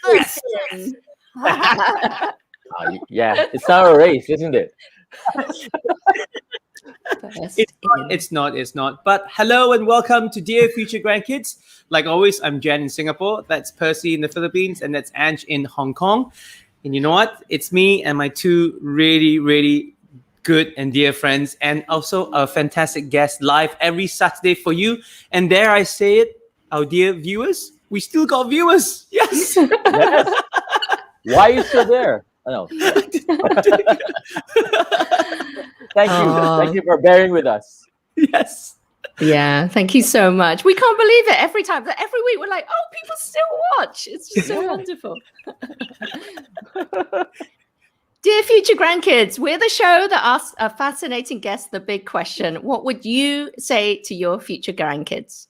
Person. Yeah, it's not a race, isn't it? It's not. But hello and welcome to Dear Future Grandkids. Like always, I'm Jen in Singapore. That's Percy in the Philippines, and that's Ange in Hong Kong. And you know what? It's me and my two really good and dear friends, and also a fantastic guest live every Saturday for you. And dare I say it, our dear viewers, we still got viewers. Yes. Yes. Why are you still there? Oh, no. Thank you for bearing with us. Yes. Yeah, thank you so much. We can't believe it every time. Every week we're like, oh, people still watch. It's just so wonderful. Dear Future Grandkids, we're the show that asks a fascinating guest the big question. What would you say to your future grandkids?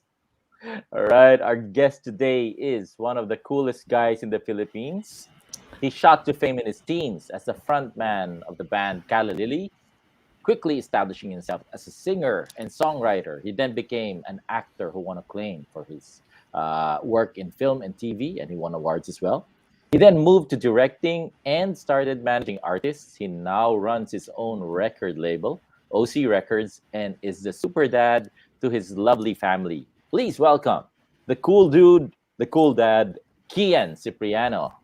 All right, our guest today is one of the coolest guys in the Philippines. He shot to fame in his teens as the frontman of the band Calla Lily, quickly establishing himself as a singer and songwriter. He then became an actor who won acclaim for his work in film and TV, and he won awards as well. He then moved to directing and started managing artists. He now runs his own record label, OC Records, and is the super dad to his lovely family. Please welcome the cool dude, the cool dad, Kean Cipriano.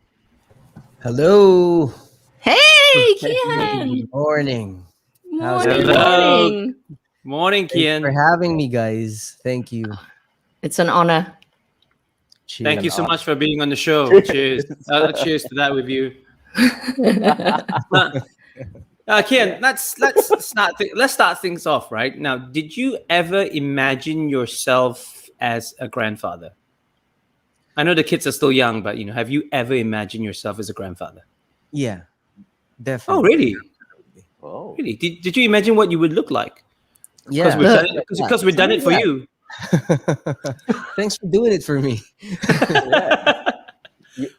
Hello. Hey, Kean. Good morning. Morning. Morning, Kean. Thanks for having me, guys. Thank you. It's an honor. Thank you so much for being on the show. Cheers. Cheers to that with you. Kean, let's start things off right now. Did you ever imagine yourself as a grandfather? I know the kids are still young, but have you ever imagined yourself as a grandfather? Yeah, definitely. Oh, really? Oh, Really? Did you imagine what you would look like? Yeah, Because we've done it for you. Thanks for doing it for me.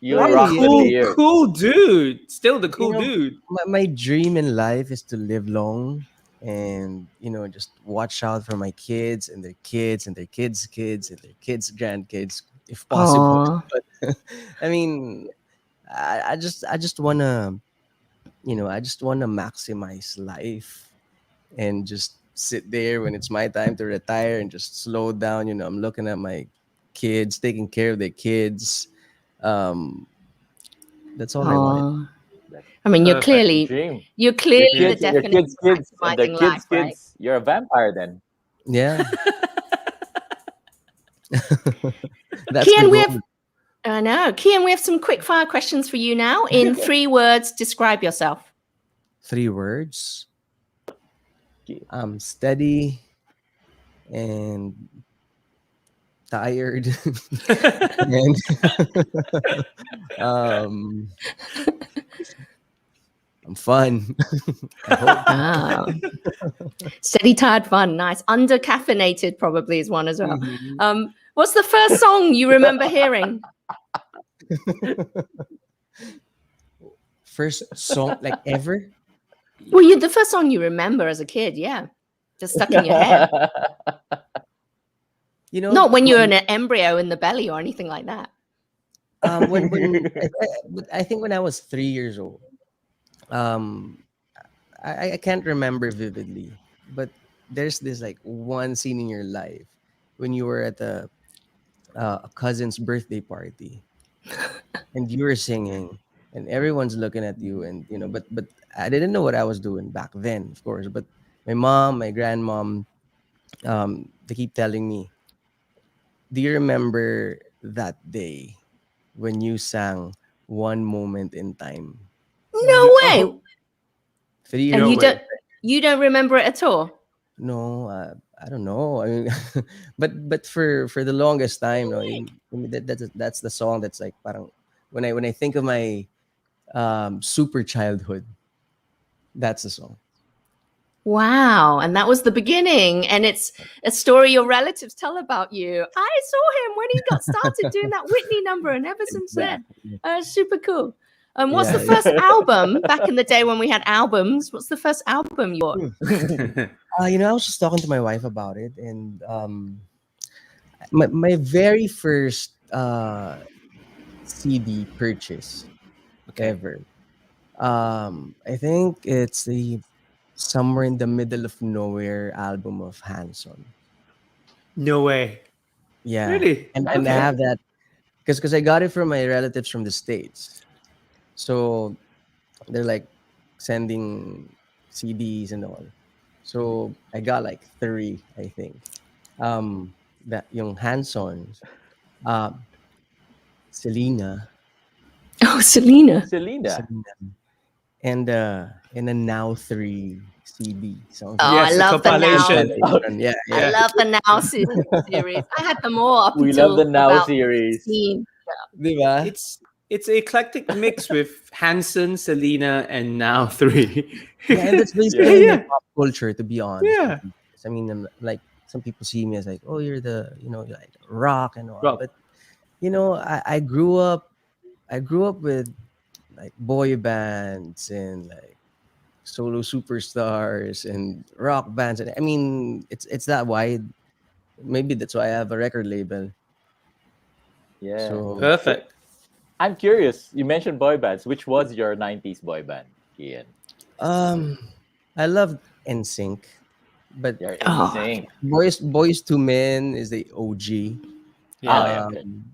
You're rocking cool dude. Still the cool dude. My dream in life is to live long and just watch out for my kids and their kids and their kids' kids and their kids' grandkids, if possible. But I mean, I just wanna maximize life and just sit there when it's my time to retire and just slow down. I'm looking at my kids, taking care of their kids. That's all I wanted. I mean, you're clearly the definition kids, of maximizing life, right? You're a vampire then. Yeah. Kean, we have some quick fire questions for you now. In 3 words, describe yourself. 3 words. I'm steady and tired and I'm fun. Steady, tired, fun. Nice. Under caffeinated probably is one as well. What's the first song you remember hearing? First song like ever? Well, the first song you remember as a kid, yeah. Just stuck in your head. Not when you were an embryo in the belly or anything like that. I think when I was 3 years old, I can't remember vividly, but there's this like one scene in your life when you were at a cousin's birthday party and you were singing and everyone's looking at you, and but I didn't know what I was doing back then, of course, but my mom, my grandmom, they keep telling me, do you remember that day when you sang One Moment in Time? No way. 3 years and you don't remember it at all? No, I don't know. I mean, but for the longest time, that's the song that's like parang when I think of my super childhood, that's the song. Wow. And that was the beginning. And it's a story your relatives tell about you. I saw him when he got started doing that Whitney number, and ever since then. Super cool. What's the first album back in the day when we had albums? What's the first album you bought? I was just talking to my wife about it, and my very first CD purchase Okay. ever. I think it's the Somewhere in the Middle of Nowhere album of Hanson. No way. Yeah, Really? and I Okay. have that because I got it from my relatives from the States. So they're like sending CDs and all. So I got like three, I think. That yung Hansons, um, Selena, Oh, Selena. Selena. Selena, and a Now Three CD, Oh, something. I Yes, a love the Now. compilation. Compilation. Yeah, I yeah. love the Now series. I had them all up We love the until Now about series. 16. Diba? It's an eclectic mix with Hanson, Selena, and now three. Yeah, and that's Yeah. basically my Yeah. pop culture, to be honest with Yeah. you. I mean, like some people see me as like, oh, you're you like rock and all, Rock. but I grew up with like boy bands and like solo superstars and rock bands, and I mean, it's that wide. Maybe that's why I have a record label. Yeah. So, Perfect. I'm curious. You mentioned boy bands. Which was your 90s boy band, Kian? um, I love NSYNC, but You're in Oh, sync. Boys to Men is the OG. Ah, Yeah. yeah, okay. Um,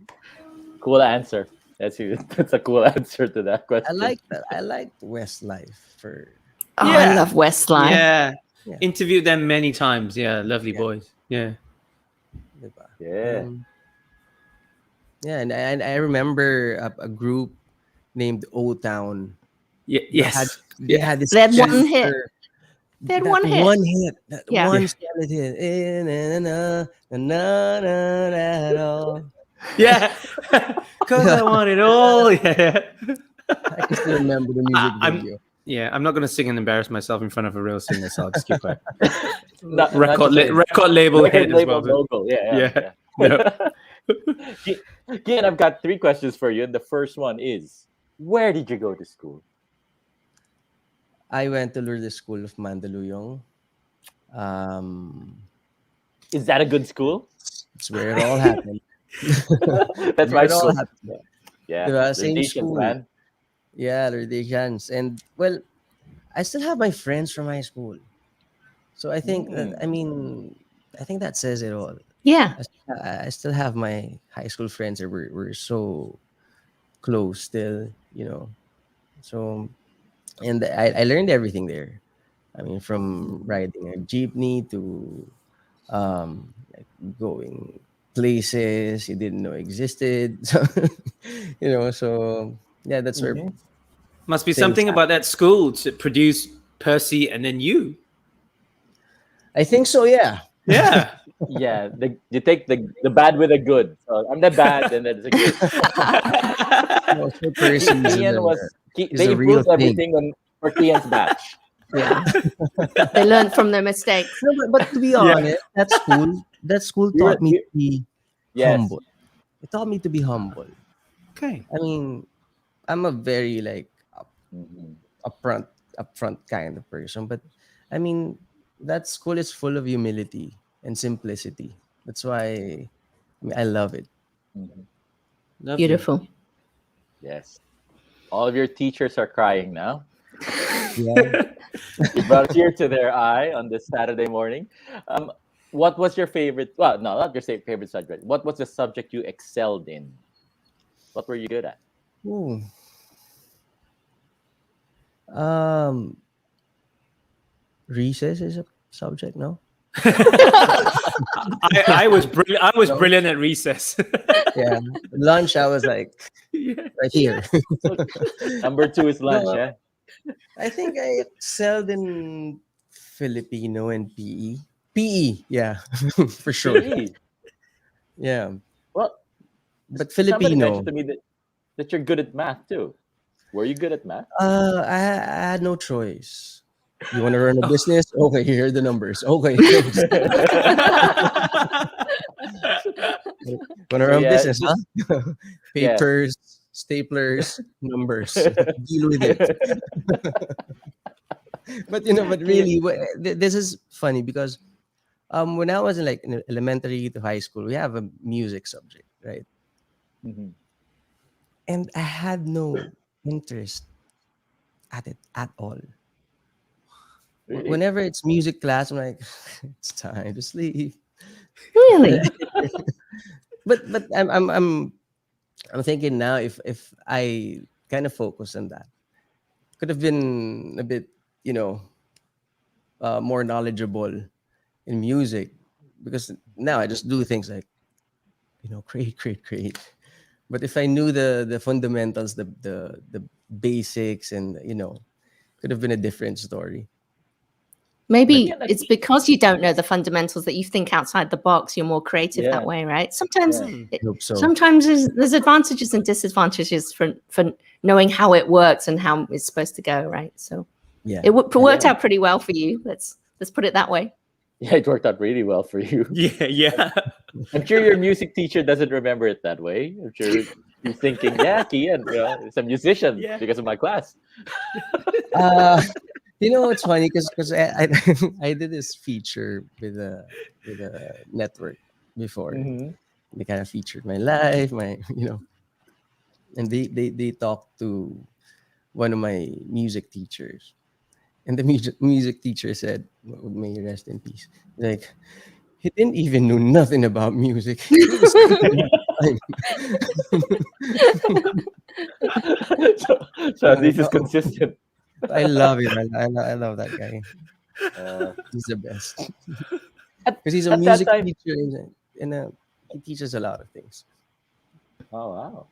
Cool answer. That's a cool answer to that I question. like that. I liked Westlife for oh, I Yeah. love Westlife. Yeah. yeah, Interviewed them many times. Yeah. Lovely yeah, boys. Yeah. diba? Yeah. Yeah, and I remember a group named O Town. They had Yes. they Yeah. had this They had Yes. one hit. super They had that one hit. one hit, that Yeah. one Yeah. solid hit. Eh, na, na, na, na, na, na, na. Yeah. Because Yeah, I want it all. Yeah. I can still remember the music I'm video. I'm not gonna sing and embarrass myself in front of a real singer, so I'll just keep quiet. Not Record just a record label record hit as label well. logo. Yeah. Yeah. No. Kian, I've got three questions for you. And the first one is, where did you go to school? I went to Lourdes School of Mandaluyong. Um, Is that a good school? it's where it all happened. That's Where my it all school. happened. Yeah. Diba? The Same nations, school. man. Yeah, Lourdesians. And well, I still have my friends from high school. So I think that Mm. I think that says it all. Yeah. I still have my high school friends that we're so close still. So and I learned everything there. I mean, from riding a jeepney to like going places you didn't know existed. So yeah, that's where Mhm. Must be things something about that school to produce Percy and then you. I think so, yeah. Yeah. Yeah. You take the bad with the good. So I'm the bad, and then it's a good. So Percy Kian is they a real improved thing. everything for Kian's batch. Yeah. They learned from their mistakes. No, but to be Yeah. honest, that school We were- taught me we- to be Yes. humble. It taught me to be humble. Okay. I mean, I'm a very like Mhm. upfront kind of person, but I mean that school is full of humility and simplicity. That's why I love it. Mhm. Lovely. Beautiful. Yes. All of your teachers are crying now. Yeah. You brought a tear to their eye on this Saturday morning. What was your favorite? Well, no, not your favorite subject. What was the subject you excelled in? What were you good at? Ooh. Um, Recess is a subject, no? I was brilliant. I was No. brilliant at recess. Yeah. Lunch, I was like Yeah. right here. Number two is lunch. No, Yeah. I think I excelled in Filipino and PE. PE, yeah, for sure. PE. Yeah, Well, but somebody Filipino, mentioned to me that you're good at math too. Were you good at math? I had no choice. You want to run a business? Okay, here are the numbers. Okay, want to So run yeah, business, just- huh? Yes. Papers, staplers, numbers. Deal with it. But really, this is funny because when I was in elementary to high school, we have a music subject, right? Mhm. and I had no interest at it at all. Really? Whenever it's music class, I'm like, it's time to sleep. Really? But I'm thinking now, if I kind of focus on that, could have been a bit, you know, more knowledgeable in music, because now I just do things like, create. But if I knew the fundamentals, the basics, and could have been a different story. I Maybe can't it's agree. because you don't know the fundamentals that you think outside the box. You're more creative that Yeah, way, right? Sometimes, yeah, it, I hope so. sometimes there's advantages and disadvantages for knowing how it works and how it's supposed to go, right? So Yeah, it and worked out pretty well for you. Let's put it that way. yeah. It worked out really well for you. Yeah, yeah. I'm sure your music teacher doesn't remember it that way. I'm sure he's thinking, yeah, Kian, he's a musician Yeah. because of my class. uh, it's funny because I I did this feature with a network before. Hmm. They kind of featured my life, my and they talked to one of my music teachers, and the music teacher said, "May you rest in peace." Like, he didn't even know nothing about music. He was killing time. So at least it's Oh, consistent. I love it. I love that guy. Uh, He's the best at, because he's a at that music time, teacher, and he teaches a lot of things. oh wow!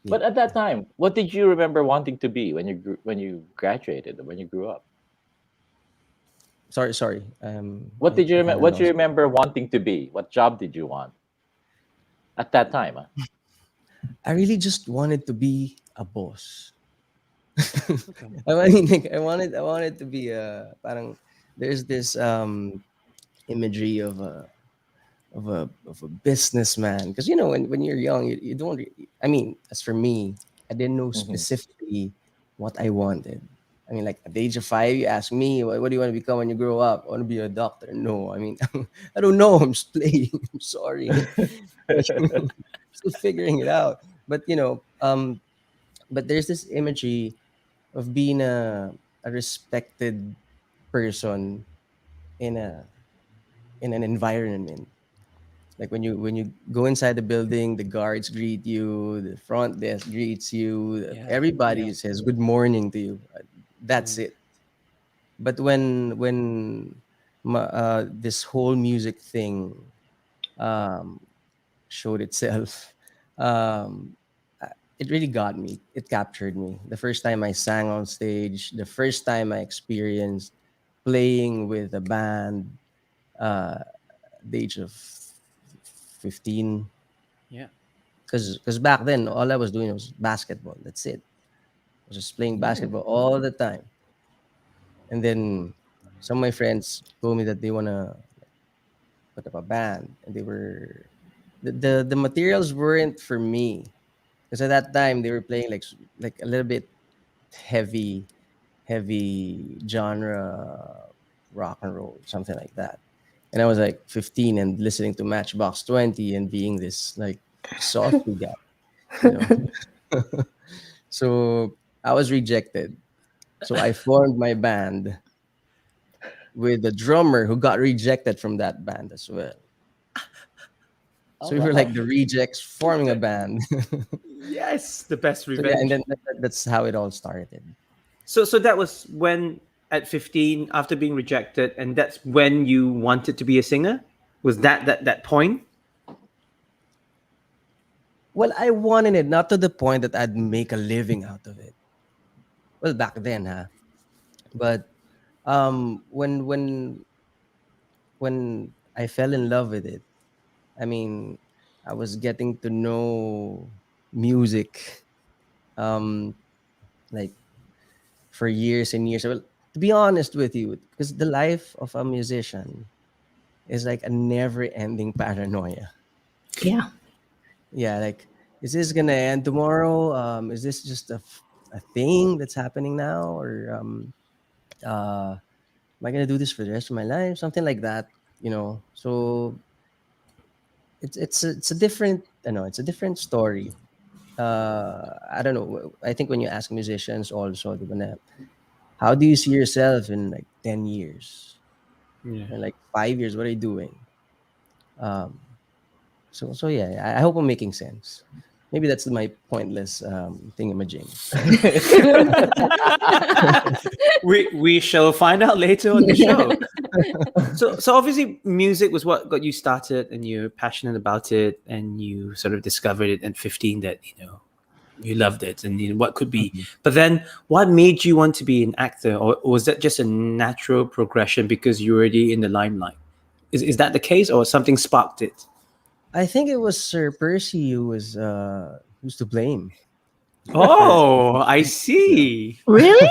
Yeah. But at that time, what did you remember wanting to be when you graduated, when you grew up? Sorry. What did you I remember? kind of What do you lost. remember wanting to be? What job did you want at that time? Huh? I really just wanted to be a boss. Okay. I mean, like, I wanted to be parang there's this imagery of a businessman, because when you're young, you don't I mean, as for me, I didn't know Hmm. specifically what I wanted. I mean, like, at the age of 5, you ask me, what do you want to become when you grow up? I want to be a doctor. No, I mean, I don't know. I'm just playing. I'm sorry. Still figuring it out. But but there's this imagery of being a respected person in an environment. Like, when you go inside the building, the guards greet you, the front desk greets you, Yeah. Yeah. everybody says good morning to you. That's Mm. it. But when this whole music thing um, showed itself, it really got me. It captured me. The first time I sang on stage, the first time I experienced playing with a band, uh, at the age of 15. Yeah. Because back then, all I was doing was basketball. That's it. I was just playing Mm. basketball all the time. And then some of my friends told me that they want to put up a band, and they were the materials weren't for me, because at that time they were playing like a little bit heavy heavy genre, rock and roll, something like that. And I was like 15 and listening to Matchbox 20 and being this like softy guy, you know. So I was rejected. So I formed my band with a drummer who got rejected from that band as well. Oh So we were like wow! the rejects forming a band. Yes, the best So yeah, and revenge. then that's how it all started. So that was when at 15 after being rejected, and that's when you wanted to be a singer? Was that point? Well, I wanted it not to the point that I'd make a living out of it. Well, back then, huh? But when I fell in love with it, I mean, I was getting to know music, um, like, for years and years. Well, to be honest with you, because the life of a musician is like a never-ending paranoia. Yeah. Yeah, like, is this gonna end tomorrow? Is this just a thing that's happening now, or am I gonna do this for the rest of my life? Something like that, So it's a different, I know, it's a different story. I don't know. I think when you ask musicians also, di ba na, how do you see yourself in like 10 years? Yeah. And like 5 years, what are you doing? Um, so yeah, I hope I'm making sense. Maybe that's my pointless thingamajig. We shall find out later on the show. So obviously music was what got you started, and you're passionate about it, and you sort of discovered it at 15 that you loved it, and what could be. Mhm. But then what made you want to be an actor, or was that just a natural progression because you're already in the limelight? Is that the case, or something sparked it? I think it was Sir Percy who's to blame. Oh, I Yeah. see. Really?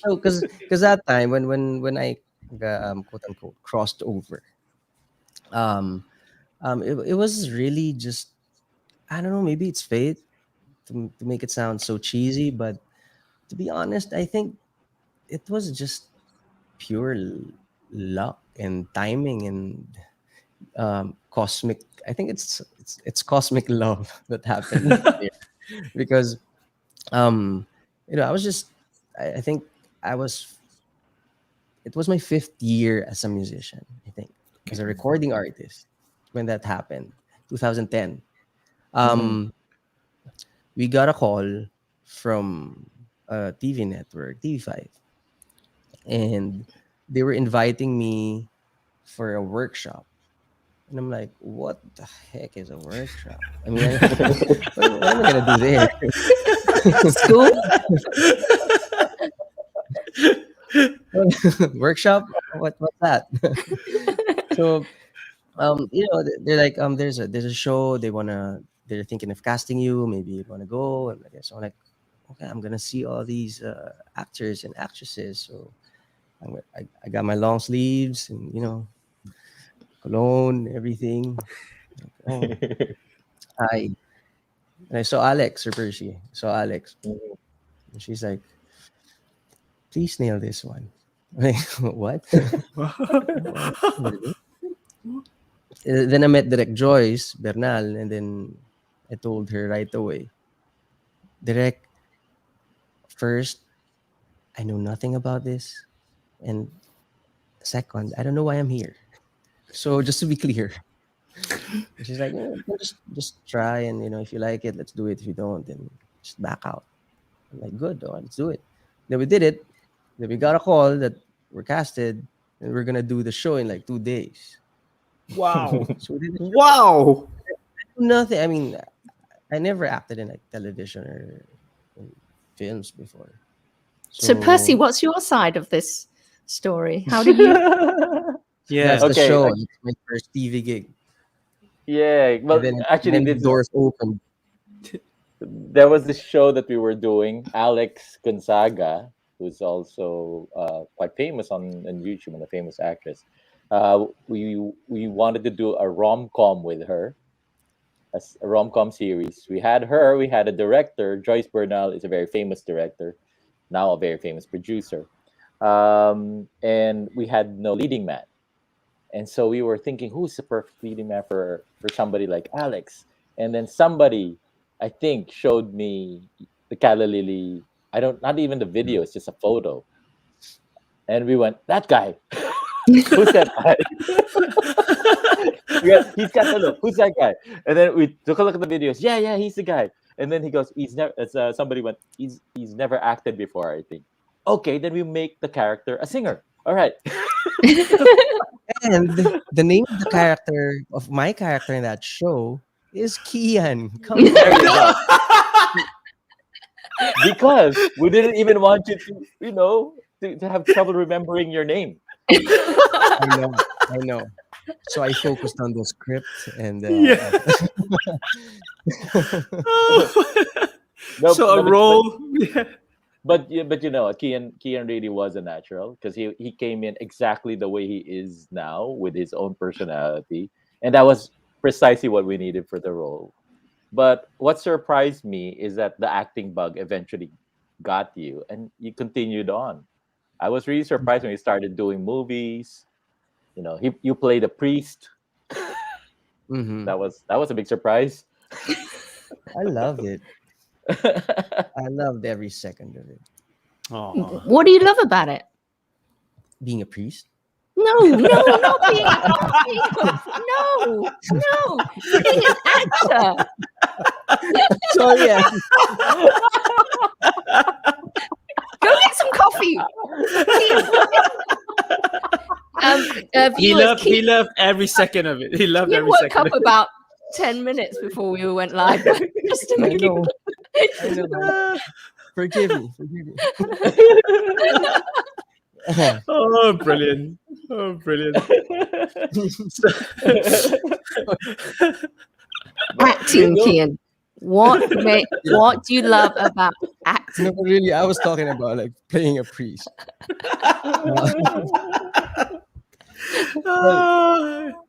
Oh, because that time when I quote unquote crossed over, um, it was really just, I don't know, maybe it's fate to make it sound so cheesy, but to be honest, I think it was just pure luck and timing and cosmic. I think it's cosmic love that happened there because I was just, I think I was it was my fifth year as a musician, I think, as a recording artist when that happened, 2010. Mhm. Um, we got a call from a TV network, TV5, and they were inviting me for a workshop. And I'm like, what the heck is a workshop? I mean, what am I going to do there? School? Workshop? What's that? So they're like, there's a show they're thinking of casting you, maybe you want to go. And I guess I'm like, okay, I'm gonna see all these actors and actresses. So I got my long sleeves and cologne, everything. Oh, hi. And I saw Alex or Percy. Saw Alex, and she's like, please nail this one. I'm like, what? Then I met Direct Joyce Bernal, and then I told her right away, Direct, first, I know nothing about this. And second, I don't know why I'm here. So just to be clear, she's like, just try, and if you like it, let's do it. If you don't, then just back out. I'm like, good, all right, let's do it. Then we did it. Then we got a call that we're casted, and we're gonna do the show in like 2 days. Wow. So we did the show. Wow. Nothing. I mean, I never acted in like television or in films before. So, Percy, So what's your side of this story? How did you? that's Yeah. the Okay. show. It's my first TV gig, Yeah. and Well, actually, then the this is doors opened. there was this show that we were doing. Alex Gonzaga, who's also quite famous on YouTube and a famous actress. We wanted to do a rom com with her, a rom com series. We had her. We had a director. Joyce Bernal is a very famous director, now a very famous producer. And we had no leading man. And so we were thinking, who's the perfect leading man for somebody like Alex? And then somebody, I think, showed me the Calla Lily. I don't, not even the video, it's just a photo. And we went, that guy. Who's that guy? He's got the look. Who's that guy? And then we took a look at the videos. Yeah, yeah, he's the guy. And then he goes, he's never. Somebody went, he's never acted before. I think. Okay, then we make the character a singer. All right. And the name of the character of my character in that show is Kian. Come There on. you go. Because we didn't even want you to, to have trouble remembering your name. I know. I know. So I focused on the script and Yeah. No, So a no, role. Yeah. but Kian really was a natural because he came in exactly the way he is now with his own personality, and that was precisely what we needed for the role. But what surprised me is that the acting bug eventually got you, and you continued on. I was really surprised when you started doing movies. You played a priest. Mhm. That was a big surprise. I loved it. I loved every second of it. Oh, What do you love about it? Being a priest. No, not being being an actor. Sorry, yeah. Go get some coffee. he Viewers, he loved every second of it. He loved Kean every woke second. up about 10 minutes before we went live just to I make know. it. I know. Forgive me. Oh, brilliant! Oh, brilliant! Acting, Kean. What do you love about acting? No, but really, I was talking about like playing a priest.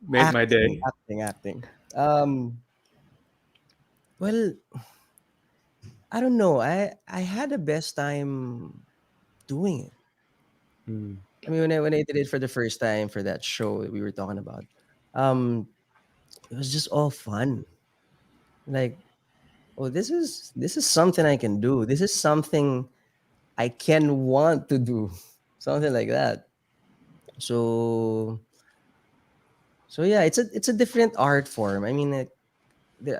Made my day. Acting. Well, I don't know. I had the best time doing it. Mm. I mean, when I did it for the first time for that show that we were talking about, um, it was just all fun. Like, oh, this is something I can do. This is something I can want to do, something like that. So, yeah, it's a different art form. I mean, I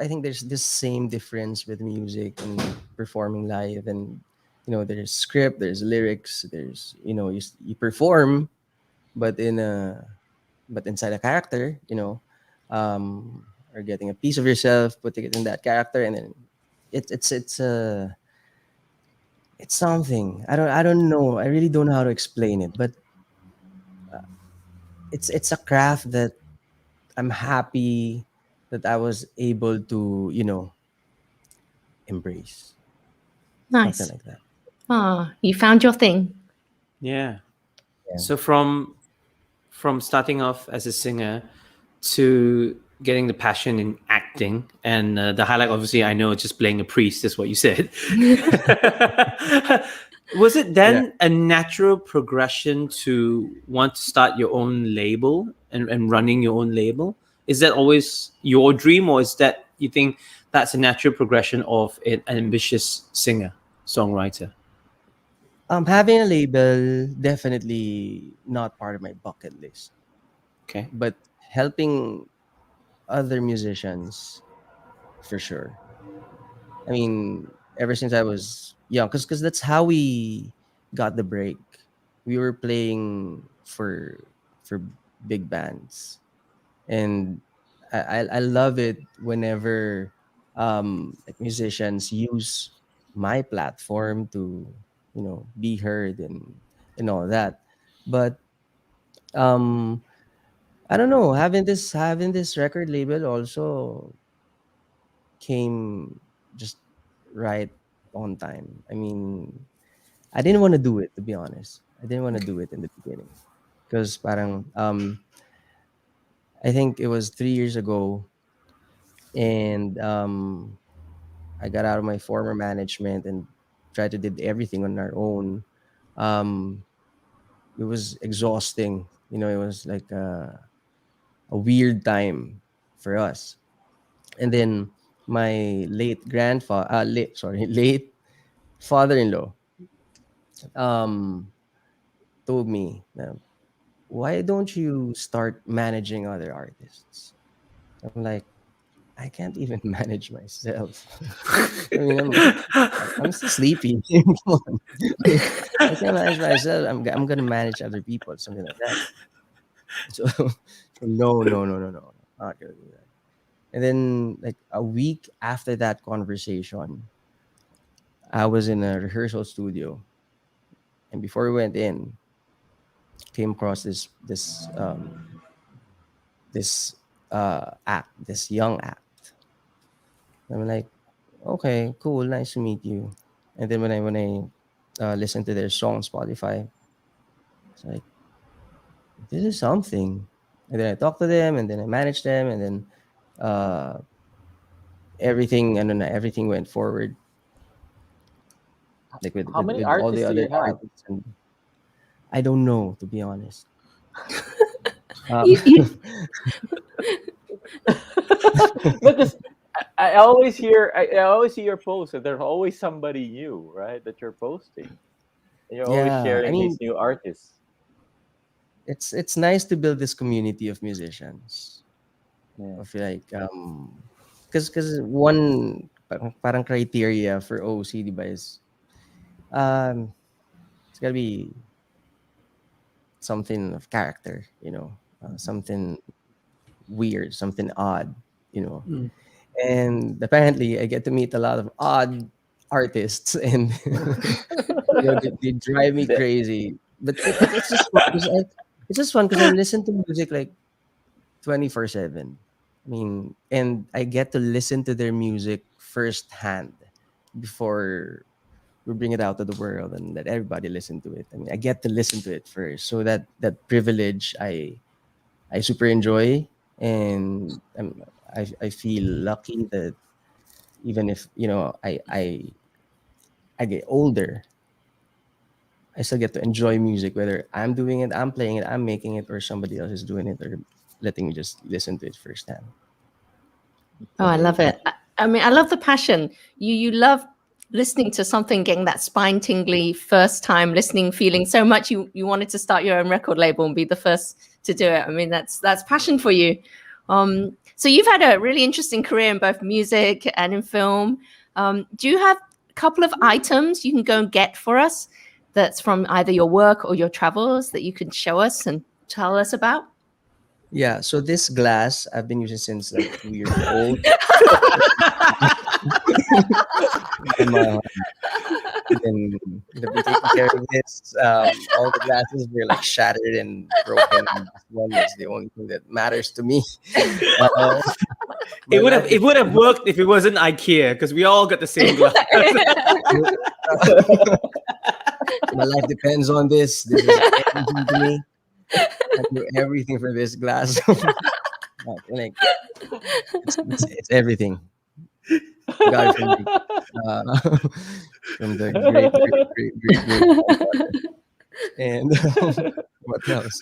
think there's this same difference with music and performing live, and there's script, there's lyrics, there's you perform, but inside a character, or getting a piece of yourself, putting it in that character, and then it's something. I don't know. I really don't know how to explain it, but it's a craft that I'm happy that I was able to embrace. Nice. Something like that. Oh, you found your thing. Yeah. Yeah. So from starting off as a singer to getting the passion in acting, and the highlight, obviously, I know, just playing a priest is what you said. Was it then a natural progression to want to start your own label and running your own label? Is that always your dream, or is that you think that's a natural progression of an ambitious singer, songwriter? Having a label, definitely not part of my bucket list. Okay. But helping other musicians, for sure. I mean, ever since I was young, because that's how we got the break. We were playing for big bands, and I love it whenever like musicians use my platform to be heard and all that. But um I don't know, having this record label also came just right on time. I mean, I didn't want to do it, to be honest. I didn't want to do it in the beginning because parang I think it was 3 years ago, and I got out of my former management and tried to did everything on our own. Um, it was exhausting. It was like a weird time for us. And then my late father-in-law, um, told me, why don't you start managing other artists? I'm like, I can't even manage myself. I mean, I'm still sleepy. Come on. I can't manage myself. I'm gonna manage other people, something like that. So, no, not gonna do that. And then, like a week after that conversation, I was in a rehearsal studio, and before we went in, came across this act, this young act. I'm like, okay, cool, nice to meet you. And then when I listened to their song on Spotify, it's like, this is something. And then I talked to them, and then I managed them, and then uh, everything went forward, like with, How with, many with all the artists do other you have? artists. And I don't know, to be honest. You- Because I always hear, I always see your posts, and there's always somebody new, right? That you're posting, and you're always Yeah, I sharing these mean, new artists. it's nice to build this community of musicians. Yeah. I feel like because one parang criteria for OC, di ba, is um it's gotta be something of character, something weird, something odd, you know. Mm. And apparently, I get to meet a lot of odd artists, and they drive me The- crazy. But it's just fun because I listen to music like 24/7. I mean, and I get to listen to their music firsthand before we bring it out to the world and let everybody listen to it. I mean, I get to listen to it first, so that privilege I super enjoy, and I feel lucky that even if I get older, I still get to enjoy music, whether I'm doing it, I'm playing it, I'm making it, or somebody else is doing it, or letting me just listen to it firsthand. it's Oh, I love amazing. it. I mean, I love the passion. You love listening to something, getting that spine tingly first time listening, feeling so much you wanted to start your own record label and be the first to do it. I mean, that's passion for you. So you've had a really interesting career in both music and in film. Do you have a couple of items you can go and get for us that's from either your work or your travels that you can show us and tell us about? Yeah, so this glass I've been using since like 2 years old. My been they've been taking care of this. All the glasses were like shattered and broken. This one is the only thing that matters to me. Uh, my life It would have worked if it wasn't IKEA, because we all got the same glass. my life depends on this. This is everything to me. I do everything for this glass. Like it's everything. God from me. Uh, from the great. And what else?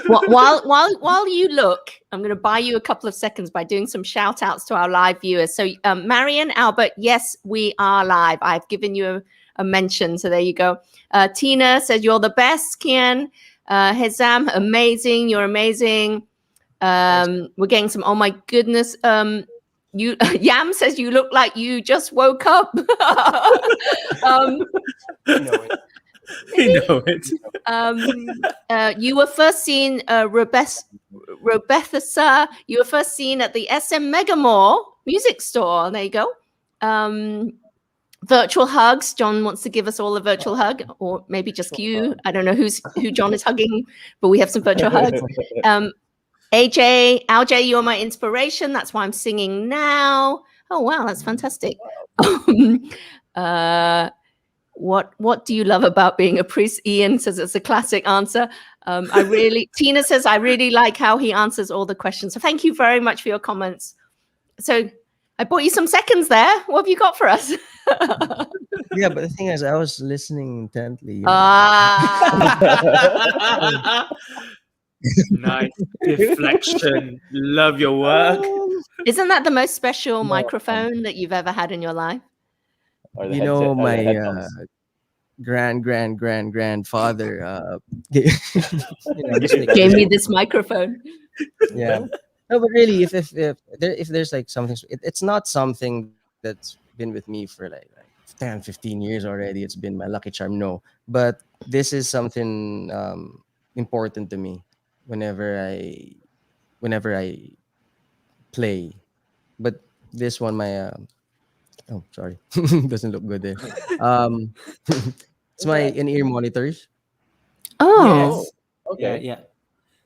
While you look, I'm going to buy you a couple of seconds by doing some shout outs to our live viewers. So Marion, Albert, yes, we are live. I've given you a mention, so there you go. Tina says you're the best, Kean. Hezam, amazing, you're amazing. We're getting some, oh my goodness. You Yam says you look like you just woke up. You know it. We know it. You were first seen, Rebetha, you were first seen at the SM Megamore music store. There you go. Virtual hugs. John wants to give us all a virtual hug, or maybe just you. I don't know who John is hugging, but we have some virtual hugs. Alj, you're my inspiration. That's why I'm singing now. Oh wow, that's fantastic. What do you love about being a priest? Ian says it's a classic answer. Tina says I really like how he answers all the questions. So thank you very much for your comments. So I bought you some seconds there. What have you got for us? Yeah, but the thing is, I was listening intently. Nice deflection. Love your work. Isn't that the most special No, microphone that you've ever had in your life? Or the you know, headset, or the my headphones. grandfather just like Gave me this microphone. yeah. No, but really, if there's like something, it's not something that's been with me for like 10, 15 years already. It's been my lucky charm. No, but this is something important to me whenever I play. But this one, my oh, sorry, doesn't look good there. It's my in-ear monitors. Oh, Yes. Okay. Yeah.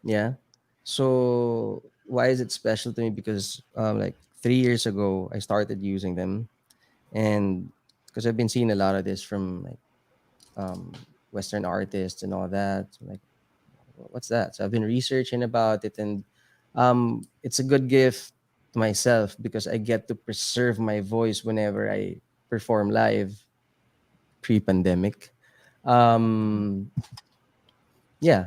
Yeah. So why is it special to me? Because like 3 years ago, I started using them, and because I've been seeing a lot of this from like Western artists and all that. So, like, what's that? So I've been researching about it, and it's a good gift to myself because I get to preserve my voice whenever I perform live pre-pandemic. Yeah.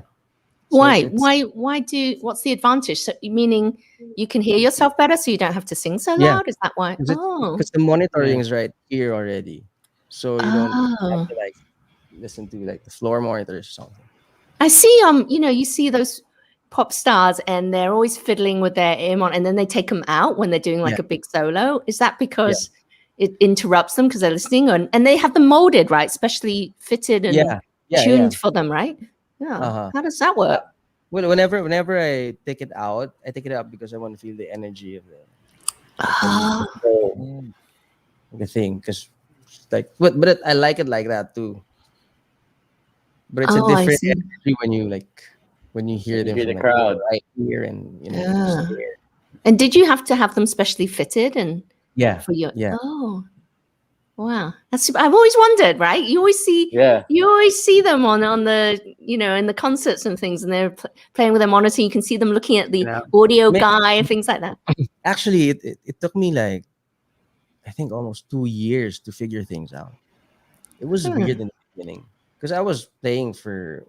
Why? it's- What's the advantage? So, meaning you can hear yourself better, so you don't have to sing so Yeah. loud? Is that why? Because the monitoring is right here already, so you don't have Oh. to like listen to like the floor monitors or something. I see, you see those pop stars and they're always fiddling with their ear on, and then they take them out when they're doing like Yeah. a big solo. Is that because it interrupts them because they're listening? And they have them molded, right? Especially fitted and tuned for them, right? Yeah. Uh-huh. How does that work? Well, whenever I take it out because I want to feel the energy of the thing. Because like, but I like it like that too. But it's a Oh, I different see. energy when you hear You them hear from the like, crowd. right here and Yeah. just there. And did you have to have them specially fitted and Yeah. for your? Yeah. Oh, wow, that's super. I've always wondered, right? You always see them on the in the concerts and things, and they're playing with their monitor. You can see them looking at the audio guy and things like that. Actually, it took me like I think almost 2 years to figure things out. It was weird in the beginning because I was playing for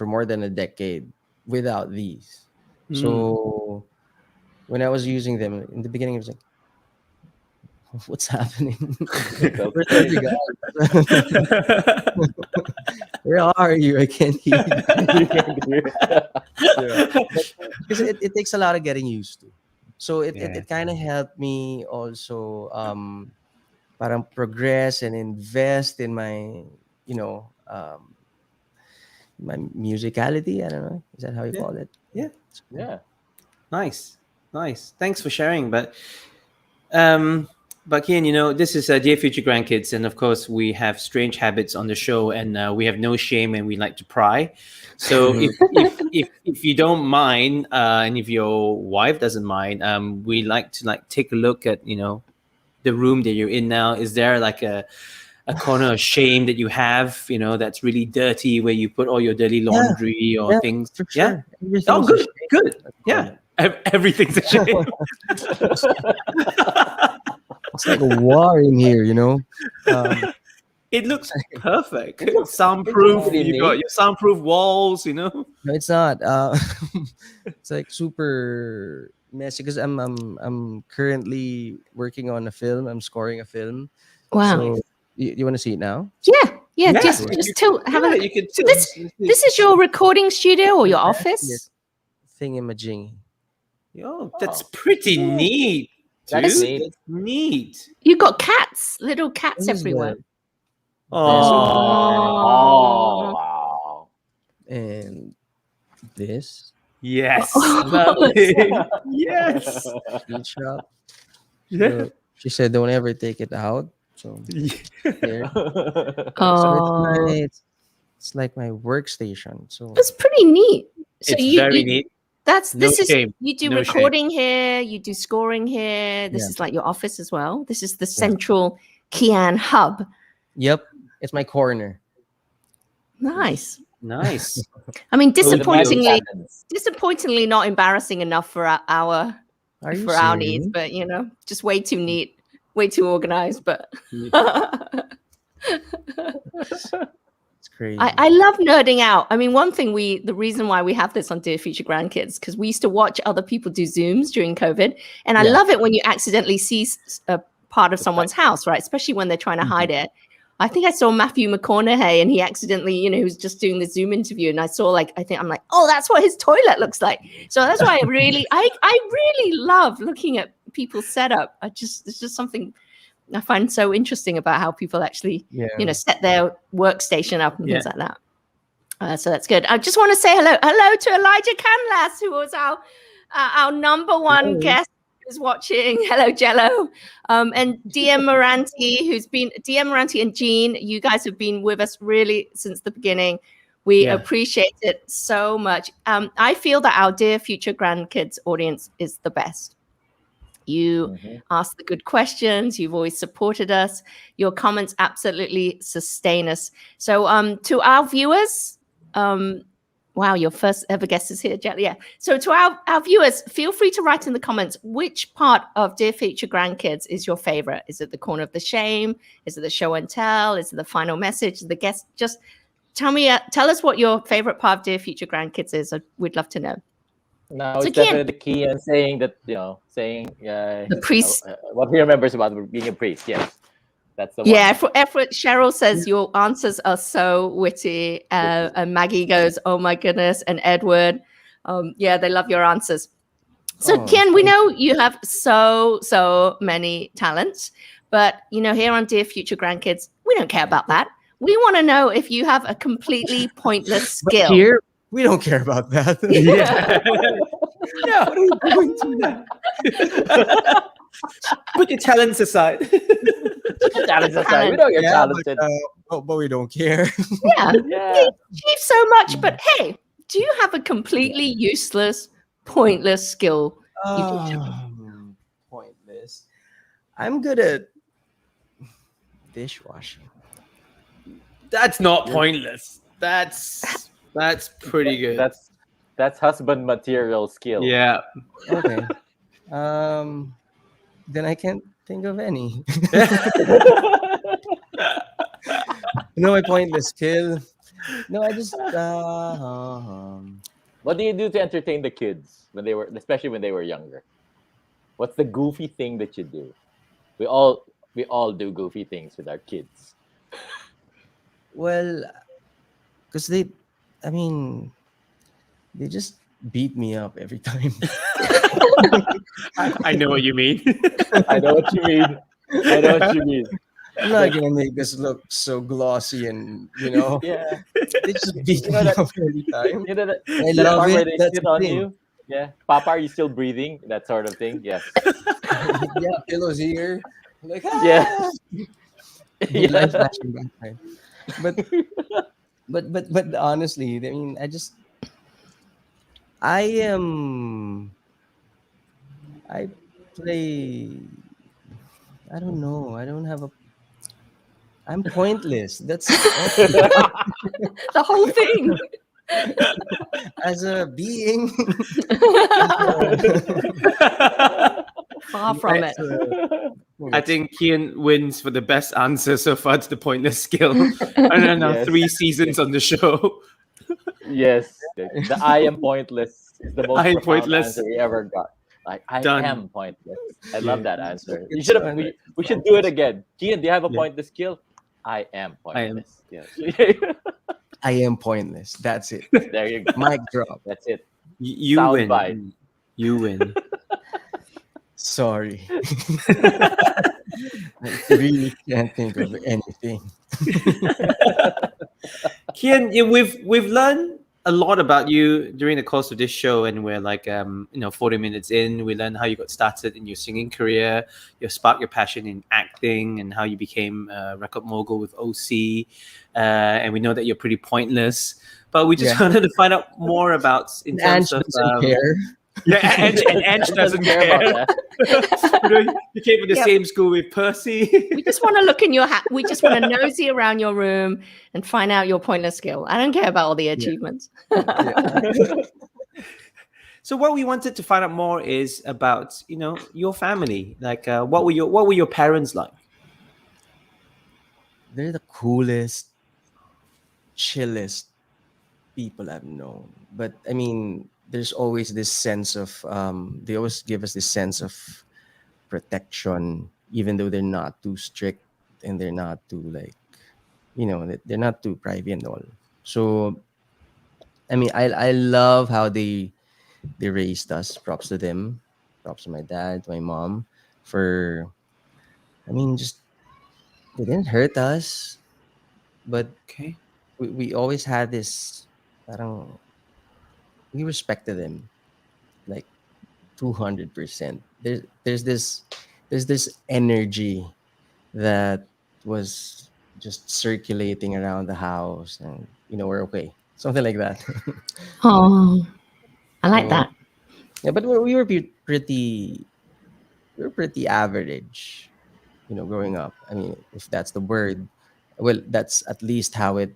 more than a decade without these. So when I was using them in the beginning, it was like, what's happening? Where's you guys? Where are you? I can't hear you. Because it takes a lot of getting used to. So it kind of helped me also parang progress and invest in my my musicality. I don't know. Is that how you call it? Yeah. Yeah. Nice. Thanks for sharing. But Kean, this is Dear Future Grandkids, and of course we have strange habits on the show, and we have no shame, and we like to pry. So if you don't mind, and if your wife doesn't mind, we like to take a look at the room that you're in now. Is there like a corner of shame that you have, that's really dirty, where you put all your dirty laundry or things? For sure. Yeah. Oh, good. Yeah. Everything's a shame. It's like a war in here, It looks perfect. Soundproof. You got your soundproof walls, No, it's not. It's like super messy because I'm currently working on a film. I'm scoring a film. Wow. So you want to see it now? Yeah. Just have a look. You can This is your recording studio or your office? Thingamajiggy. Yo, that's pretty neat. Dude. That's neat. That's neat. You got little cats everywhere. Oh, wow. And this. Yes. Yes. Speed shop. Yeah. So she said, "Don't ever take it out." So there. Oh, It's like my workstation. So that's pretty neat. So It's very neat. You do recording here, you do scoring here. This is like your office as well. This is the central Kean hub. Yep, it's my corner. Nice. I mean, disappointingly not embarrassing enough for our needs, but just way too neat, way too organized. But it's crazy. I love nerding out. I mean, one thing the reason why we have this on Dear Future Grandkids, because we used to watch other people do Zooms during COVID. And I love it when you accidentally see a part of someone's house, right? Especially when they're trying to hide it. I think I saw Matthew McConaughey and he accidentally, he was just doing the Zoom interview. And I saw I'm like, oh, that's what his toilet looks like. So that's why I really love looking at people's setup. It's just something I find so interesting about how people actually, set their workstation up and things like that. So that's good. I just want to say hello to Elijah Canlas, who was our number one guest who's watching. Hello, Jello. And DM Moranti and Jean, you guys have been with us really since the beginning. We appreciate it so much. I feel that our Dear Future Grandkids audience is the best. You ask the good questions. You've always supported us. Your comments absolutely sustain us. So to our viewers, wow, your first ever guest is here, Jet. Yeah. So to our viewers, feel free to write in the comments which part of Dear Future Grandkids is your favorite. Is it the corner of the shame? Is it the show and tell? Is it the final message? The guest? Just tell us what your favorite part of Dear Future Grandkids is. We'd love to know. No, So it's Kean, definitely Kean saying that, saying the priest. what he remembers about being a priest. Yes, that's the Yeah, one. Cheryl says your answers are so witty. And Maggie goes, oh my goodness. And Edward, yeah, they love your answers. So Oh, Kean, we know you have so many talents, but here on Dear Future Grandkids, we don't care about that. We want to know if you have a completely pointless skill. But here, we don't care about that. Yeah. Yeah, what are you doing to that? Put your talents aside. Talents aside, we know you're talented. But we don't care. Yeah, Yeah. you achieve so much, but hey, do you have a completely useless, pointless skill? Pointless. I'm good at dishwashing. That's not pointless. That's pretty good. That's husband material skill. Yeah. Okay. Then I can't think of any. My pointless skill. No, I just What do you do to entertain the kids especially when they were younger? What's the goofy thing that you do? We all do goofy things with our kids. well, because they just beat me up every time. I know what you mean. I know what you mean. I'm not gonna make this look so glossy and Yeah. they just beat me up every time. You know that, I that love part where it. they That's sit the on thing. you? Yeah. Papa, are you still breathing? That sort of thing. Yes. Yeah, pillows here. Like Yeah. yeah. Yeah. Flashing back, right? But honestly, I play. I don't know. I don't have a. I'm pointless. That's all. The whole thing. As a being. Far from it. I think Kean wins for the best answer so far to the pointless skill. I don't know, Yes. 3 seasons on the show. Yes. The I am pointless is the most I am profound pointless. answer we ever got. Like, I Done. am pointless. I love that answer. It's We fun. should do it again. Kian, do you have a Yeah. pointless skill? I am I am. pointless. Yes. I am pointless. That's it. There you go. Mic drop. That's it. You Sound win. bite. You win. Sorry. I really can't think of anything. Kian, we've learned a lot about you during the course of this show, and we're like 40 minutes in. We learned how you got started in your singing career, you sparked your passion in acting, and how you became a record mogul with OC. And we know that you're pretty pointless, but we just wanted to find out more about in terms Ange of doesn't care. Yeah, and Ange doesn't care about that. You came from the Yep. same school with Percy. We just want to look in your hat. We just want to nosy around your room and find out your pointless skill. I don't care about all the achievements. So what we wanted to find out more is about your family. Like what were your parents like? They're the coolest, chillest people I've known. But I mean, there's always this sense of they always give us this sense of protection, even though they're not too strict and they're not too they're not too private and all. So I mean, I love how they raised us. Props to them. Props to my dad, to my mom, for just they didn't hurt us, but Okay. we always had this parang we respected them like 200%. There's this energy that was just circulating around the house, and we're okay, something like that. Oh, I like So, that. yeah, but we were pretty average, growing up. I mean, if that's the word, well, that's at least how it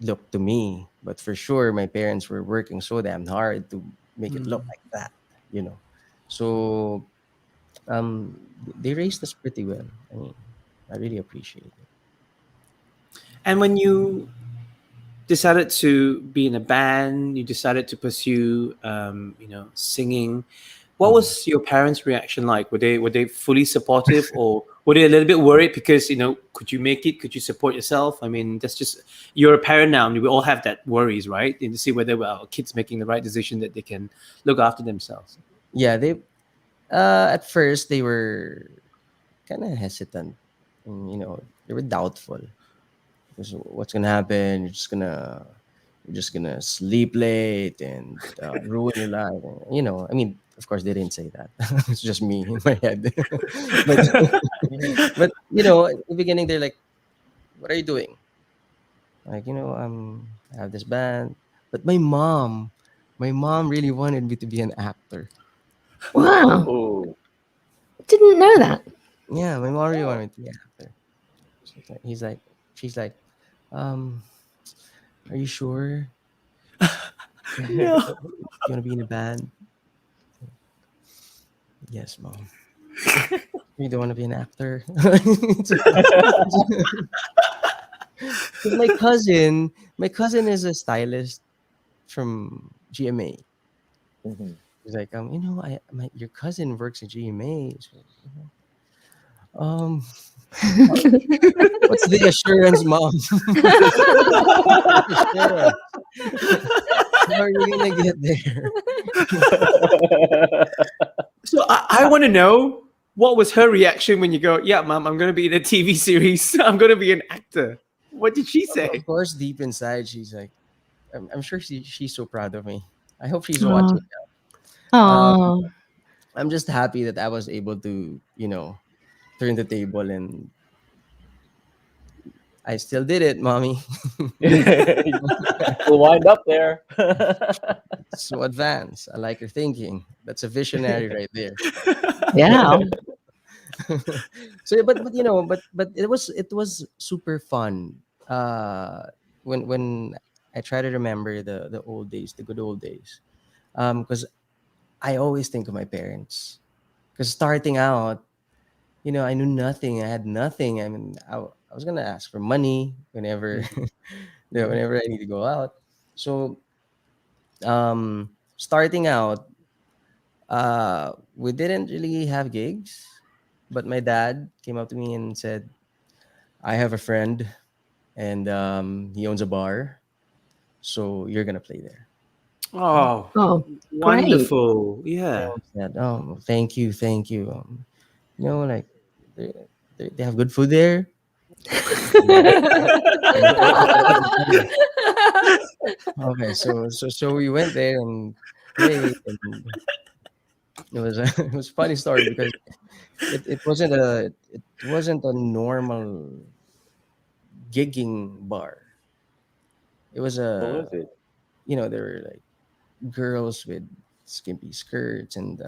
looked to me. But for sure, my parents were working so damn hard to make it look like that, So, they raised us pretty well. I mean, I really appreciate it. And when you decided to be in a band. You decided to pursue, singing. What was your parents' reaction like? Were they fully supportive, or were they a little bit worried because could you make it? Could you support yourself? I mean, that's just you're a parent now, and we all have that worries, right? And to see whether our kids making the right decision that they can look after themselves. Yeah, they at first they were kind of hesitant, and they were doubtful because what's gonna happen? You're just gonna sleep late and ruin your life. I mean, of course they didn't say that. It's just me in my head. but but at the beginning they're like, "What are you doing?" Like, I have this band. But my mom really wanted me to be an actor. Wow. Oh, Didn't know that. Yeah, my mom really wow. wanted me to be an actor. She's like, um, are you sure No. you want to be in a band? Yes, mom. You don't want to be an actor? Because my cousin is a stylist from GMA. Mhm. He's like, your cousin works at GMA. So, um, what's the assurance, mom? Assurance. How are you gonna get there? So I want to know what was her reaction when you go, "Yeah, mom, I'm going to be in a TV series. I'm going to be an actor." What did she Of say? course, deep inside, she's like, I'm sure she's so proud of me. I hope she's Oh. watching. Um, Oh. I'm just happy that I was able to, turn the table, and I still did it, mommy. We'll wind up there. So advanced. I like your thinking. That's a visionary right there. Yeah. So yeah, but it was super fun. When I try to remember the old days, the good old days. Because I always think of my parents. Because starting out, I knew nothing. I had nothing. I mean, I was gonna ask for money whenever, whenever I need to go out. So, starting out, we didn't really have gigs, but my dad came up to me and said, "I have a friend, and he owns a bar, so you're gonna play there." Oh, Oh, great. wonderful. Yeah. I said, "Oh, thank you, thank you." Like they, they have good food there. And okay, so we went there and played, and it was a it was a funny story because it wasn't a normal gigging bar. It was What a was it? there were like girls with skimpy skirts, and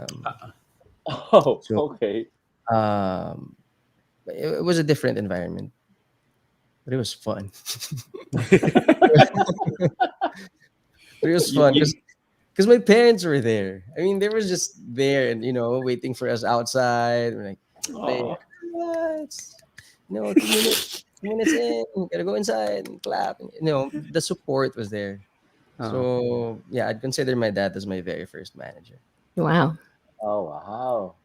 Oh, so okay. um it was a different environment, but it was fun. But it was You, fun you, because my parents were there. I mean, they were just there and waiting for us outside. We're like, play. oh, It's 2 minutes in, gotta go inside and clap. And, the support was there. oh. So yeah, I'd consider my dad as my very first manager. Wow. Oh, wow.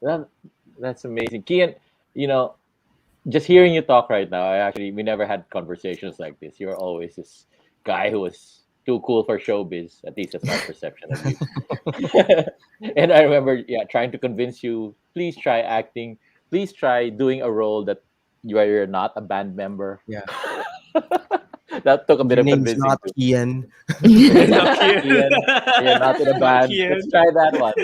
That, that's amazing. Kian, you know, just hearing you talk right now, we never had conversations like this. You're always this guy who was too cool for showbiz. At least that's my perception of you. And I remember, yeah, trying to convince you, please try acting. Please try doing a role that you're not a band member. Yeah, That took a bit your of name's convincing not too. Kian. Not Not cute. Ian, you're not in a Not band. Let's cute. try that one.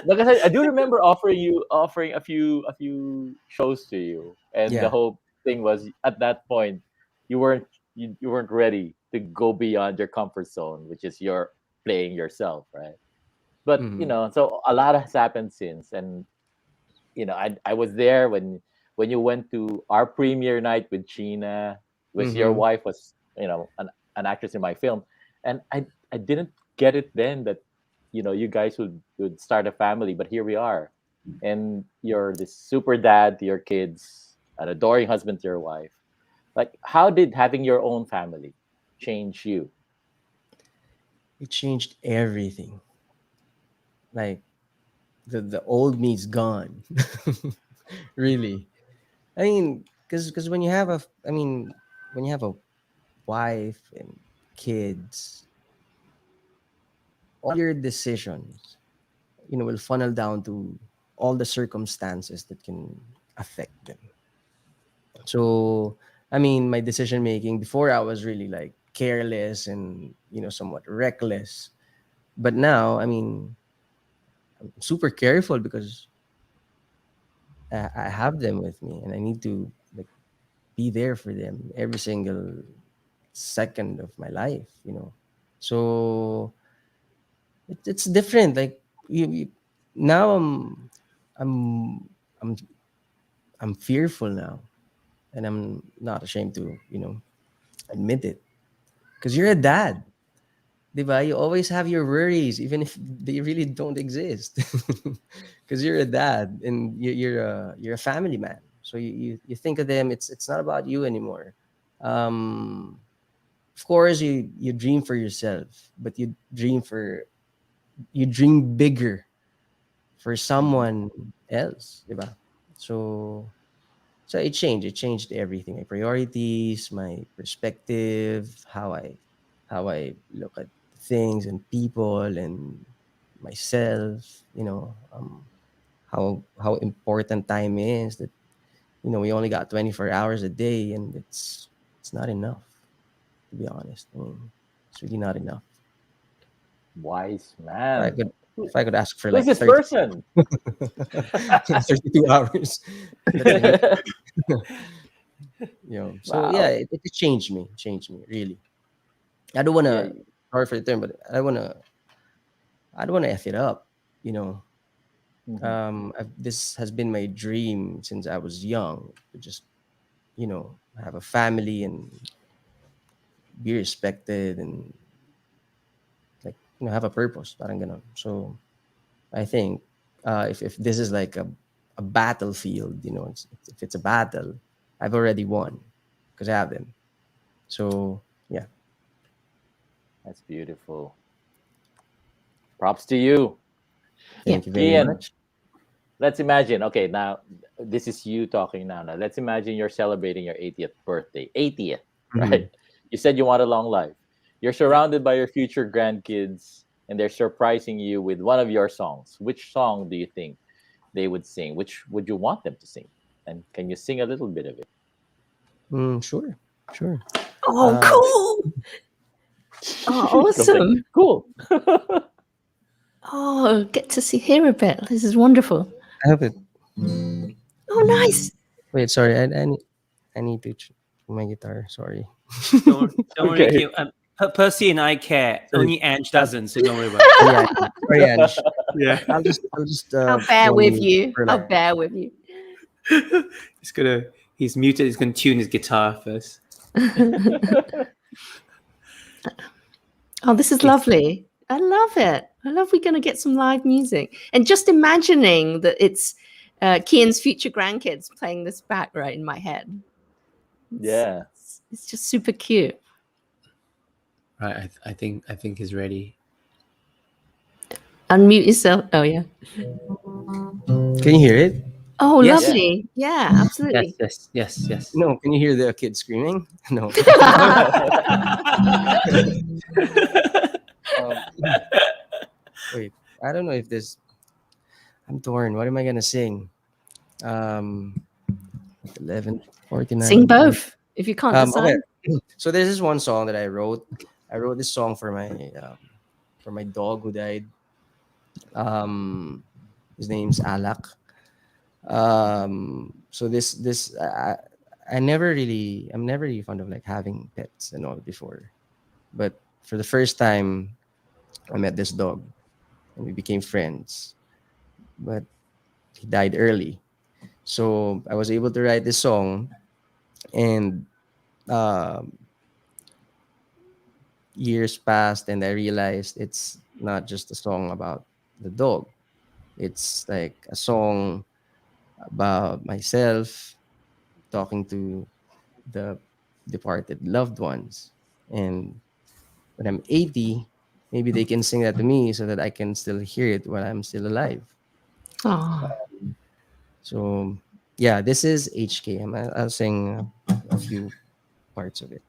Like I said, I do remember offering a few shows to you, and the Yeah. whole thing was at that point you weren't ready to go beyond your comfort zone, which is your playing yourself, right? But Hmm. so a lot has happened since, and I was there when you went to our premiere night with China, was your Hmm. wife was an actress in my film, and I didn't get it then that you guys would start a family, but here we are, and you're this super dad to your kids, an adoring husband to your wife. Like, how did having your own family change you? It changed everything. Like the old me's gone. Really. I mean, because when you have when you have a wife and kids, all your decisions, will funnel down to all the circumstances that can affect them. So, my decision making before, I was really like careless and somewhat reckless. But now, I'm super careful because I have them with me, and I need to like be there for them every single second of my life. So it's different. Like you now, I'm I'm I'm fearful now, and I'm not ashamed to admit it, because you're a dad. Diba? You always have your worries, even if they really don't exist, because you're a dad and you're a family man. So you think of them. It's not about you anymore. Um, of course, you dream for yourself, but you dream bigger for Mhm. someone else, diba? So it changed. It changed everything. My priorities, my perspective, how I look at things and people and myself. How important time is. That we only got 24 hours a day, and it's not enough, to be honest. It's really not enough. Wise If I man. could, if I could ask for Who's like this 30, person? 32 hours, that's enough. So yeah, Wow. it changed me really. I don't want Yeah. to, sorry for the term, but I don't want to f it up. You know, Mhm. this has been my dream since I was young, to just have a family and be respected, and like have a purpose, parang ganon. So I think, if this is like a battlefield, if it's a battle, I've already won because I have them. So yeah, That's beautiful. Props to you. Yeah. thank you very Kian, much. let's imagine. Okay, now this is you talking now. Now let's imagine you're celebrating your 80th birthday. 80th, right? Mhm. You said you want a long life. You're surrounded by your future grandkids and they're surprising you with one of your songs. Which song do you think they would sing? Which would you want them to sing? And can you sing a little bit of it? Sure, sure. Oh, Uh, cool. Oh, Comes like, awesome. cool. Oh, get to hear a bit. This is wonderful. I have it. Oh, nice. Wait, sorry. I need to my guitar. Sorry. Don't worry, Okay. Kim. Percy and I care. Sorry. Only Ange doesn't, so don't worry about it. Yeah. Sorry, Ange. Yeah, I'll just I'll bear go on with mute you. for I'll like. bear with you. he's muted. He's gonna tune his guitar first. Oh, this is lovely. I love it. I love we're going to get some live music. And just imagining that it's Kean's future grandkids playing this back right in my head. Yeah. It's just super cute. Right, I think he's ready. Unmute yourself. Oh, yeah. Can you hear it? Oh, Yes. lovely. Yeah, Yes, absolutely. yes. No. Can you hear the kids screaming? No. um, Wait. I don't know if this. I'm torn. What am I gonna sing? 11:49. Sing both if you can't decide. Okay. So there's this one song that I wrote. I wrote this song for my dog who died. His name's Alak. So this I'm never really fond of like having pets and all before, but for the first time I met this dog and we became friends, but he died early. So I was able to write this song, and um years passed, and I realized it's not just a song about the dog. It's like a song about myself talking to the departed loved ones. And when I'm 80, maybe they can sing that to me so that I can still hear it while I'm still alive. Oh, So yeah, this is HKM. I'll sing a few parts of it.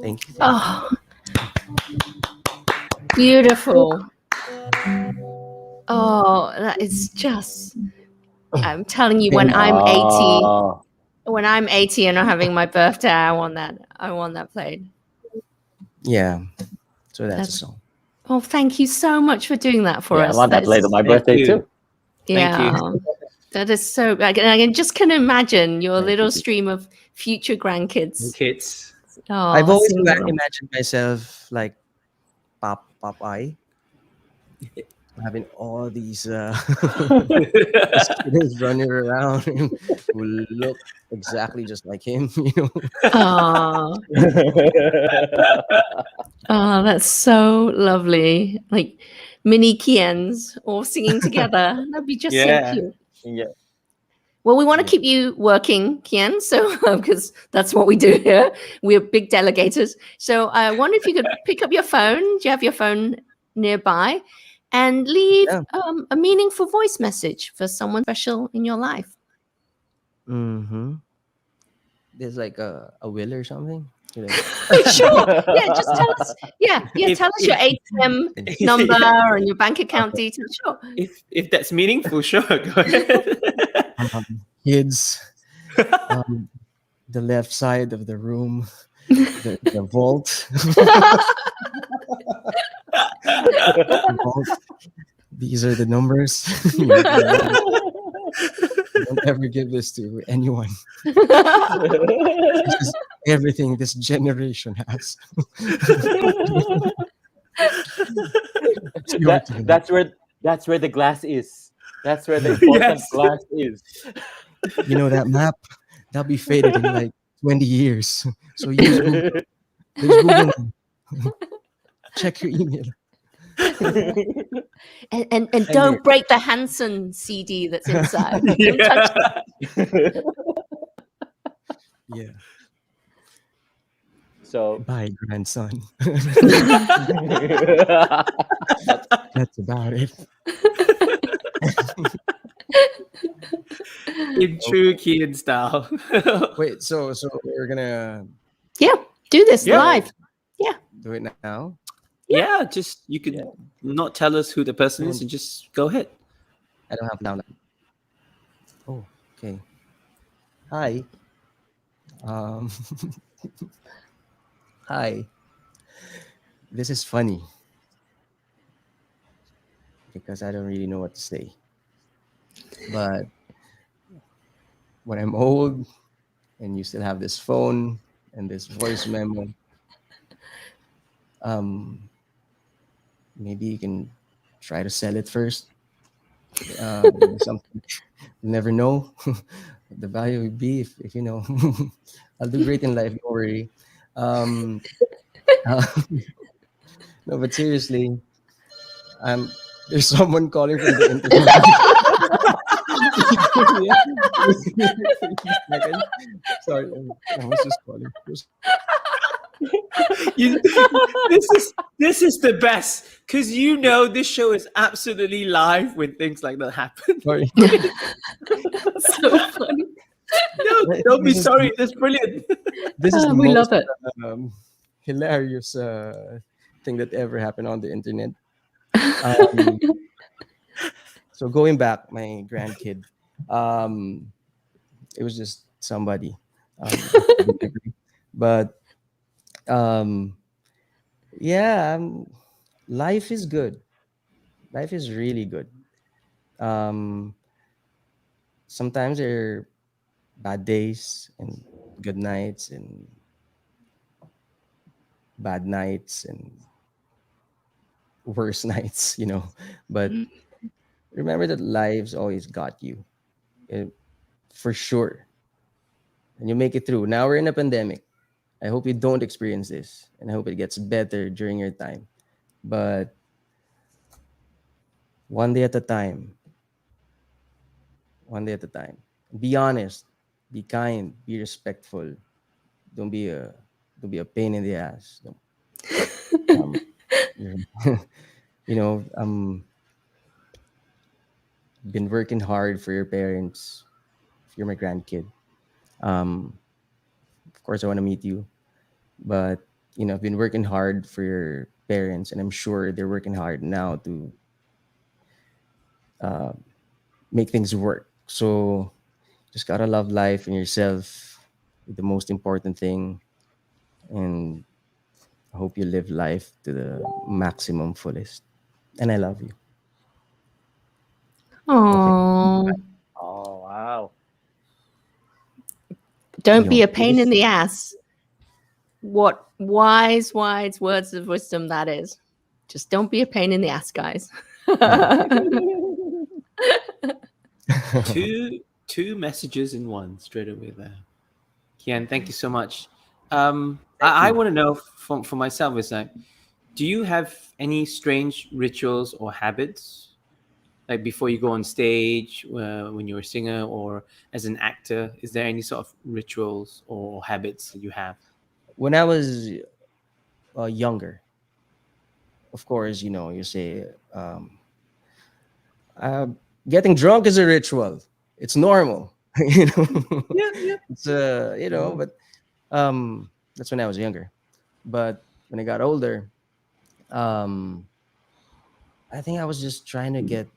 Thank you. oh, beautiful. Oh, that is just, I'm telling you, when I'm 80, Oh, when I'm 80 and I'm having my birthday, I want that played. Yeah. So that's a That's- song. Oh, thank you so much for doing that for yeah, I us. want that That's- played on my Thank birthday you. too. Thank you. Yeah, that is so. I just can imagine your Thank little you. stream of future grandkids. Kids. Oh, I've always singing along. imagined myself like Popeye, having all these students running around who look exactly just like him. Oh, oh, that's so lovely. Like mini Keans all singing together. That'd be just Yeah. so cute. Yeah. Well, we want to Yeah. keep you working, Kian, so because that's what we do here. We're big delegators. So I wonder if you could pick up your phone. Do you have your phone nearby? And leave Yeah. a meaningful voice message for someone special in your life. Mm-hmm. There's like a will or something. Sure. Yeah, just tell us. Yeah, tell us your ATM number and your bank account details. Sure. If that's meaningful, sure, go ahead. Kids, the left side of the room, the vault. The vault. These are the numbers. Don't ever give this to anyone. This is everything this generation has. It's your turn. That's where the glass is. That's where the important Yes. glass is. You know that map? That'll be faded in like 20 years. So use Google. There's Google now. Check your email. And don't break the Hanson CD that's inside. Don't touch it. Yeah. So Bye, grandson. That's about it. In true Kean style. Wait, so we're gonna Yeah, do this Yeah. live. do it now? Yeah, just you could not tell us who the person is and just go ahead. I don't have down. Oh, okay. Hi. Hi. This is funny because I don't really know what to say. But when I'm old and you still have this phone and this voice memo, maybe you can try to sell it first. Something you never know what the value would be if you know. I'll do great in life, don't worry. No, but seriously, there's someone calling from the internet. Sorry, I was just calling. You, this is the best because this show is absolutely live when things like that happen. Sorry. So funny. No, don't be sorry. That's brilliant. This is the We most love it. hilarious thing that ever happened on the internet. Um, so going back, my grandkid, um, it was just somebody, but um, yeah, life is good. Life is really good. Um, Sometimes there are bad days and good nights and bad nights and worse nights, but remember that life's always got you, eh, for sure, and you make it through. Now we're in a pandemic. I hope you don't experience this, and I hope it gets better during your time. But one day at a time, one day at a time. Be honest, be kind, be respectful. Don't be a don't be a pain in the ass. Um, you're- been working hard for your parents. If you're my grandkid, um, of course I want to meet you. But I've been working hard for your parents, and I'm sure they're working hard now to uh, make things work. So just gotta love life and yourself, the most important thing. And I hope you live life to the maximum fullest. And I love you. Okay. Oh, Oh, wow. don't be Yo. a pain in the ass. What wise, wise words of wisdom that is. Just don't be a pain in the ass, guys. Two messages in one straight away there. Kian, thank you so much. I want to know for myself is like, do you have any strange rituals or habits like before you go on stage when you're a singer or as an actor? Is there any sort of rituals or habits that you have? When I was younger, of course, you say, uh, getting drunk is a ritual. It's normal. Yeah, yeah. It's but that's when I was younger. But when I got older, um, I think I was just trying to get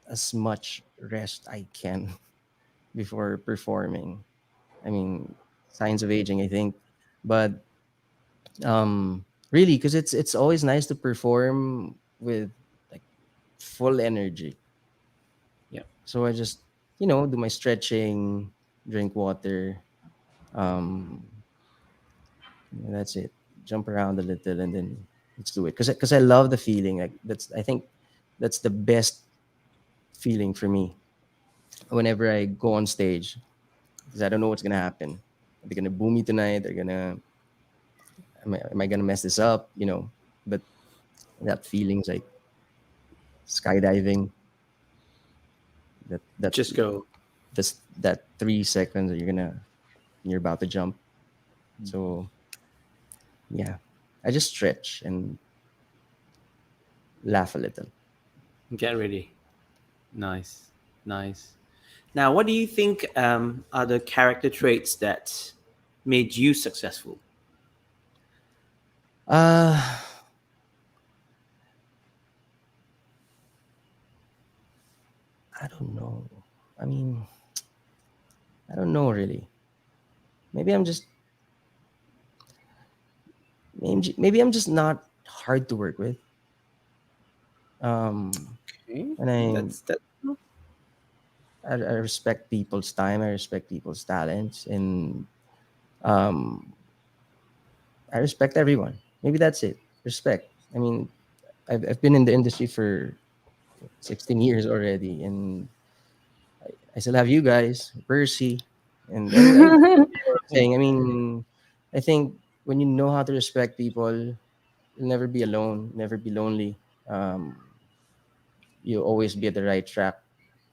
as much rest I can before performing. I mean, signs of aging, I think. But really, because it's always nice to perform with like full energy. Yeah. So I just do my stretching, drink water, um, that's it. Jump around a little, and then let's do it. Because I love the feeling. Like I think that's the best feeling for me whenever I go on stage, because I don't know what's gonna happen. Are they gonna boo me tonight? They're gonna am I gonna mess this up? But that feeling's like skydiving. That Just go. that 3 seconds that you're about to jump. So yeah, I just stretch and laugh a little. Get ready. Nice. Nice. Now, what do you think are the character traits that made you successful? Uh I don't know. I mean, I don't know really. Maybe I'm just maybe I'm just not hard to work with. Um, Okay. and That's that. I respect people's time. I respect people's talents, and um, I respect everyone. Maybe that's it. Respect. I mean, I've been in the industry for 16 years already, and I still have you guys, Percy, and saying. I mean, I think when you know how to respect people, you'll never be alone, never be lonely. Um, you'll always be at the right track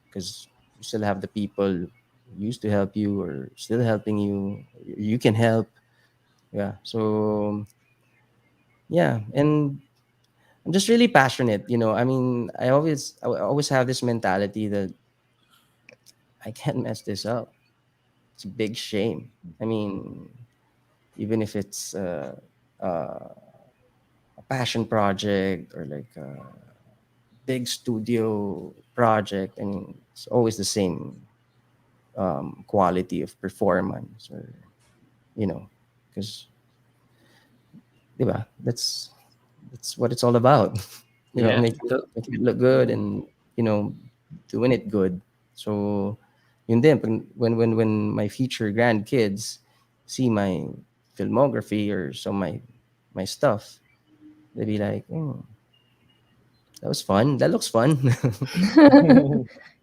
because you still have the people who used to help you or still helping you. You can help. Yeah. So yeah, and I'm just really passionate. I mean, I always have this mentality that I can't mess this up. It's a big shame. I mean, even if it's a passion project or like a big studio project, I mean, it's always the same quality of performance, or you know, because that's what it's all about. Yeah. Make it look good, and you know, doing it good. So, yun din, when my future grandkids see my filmography or some my stuff, they'll be like, that was fun. That looks fun.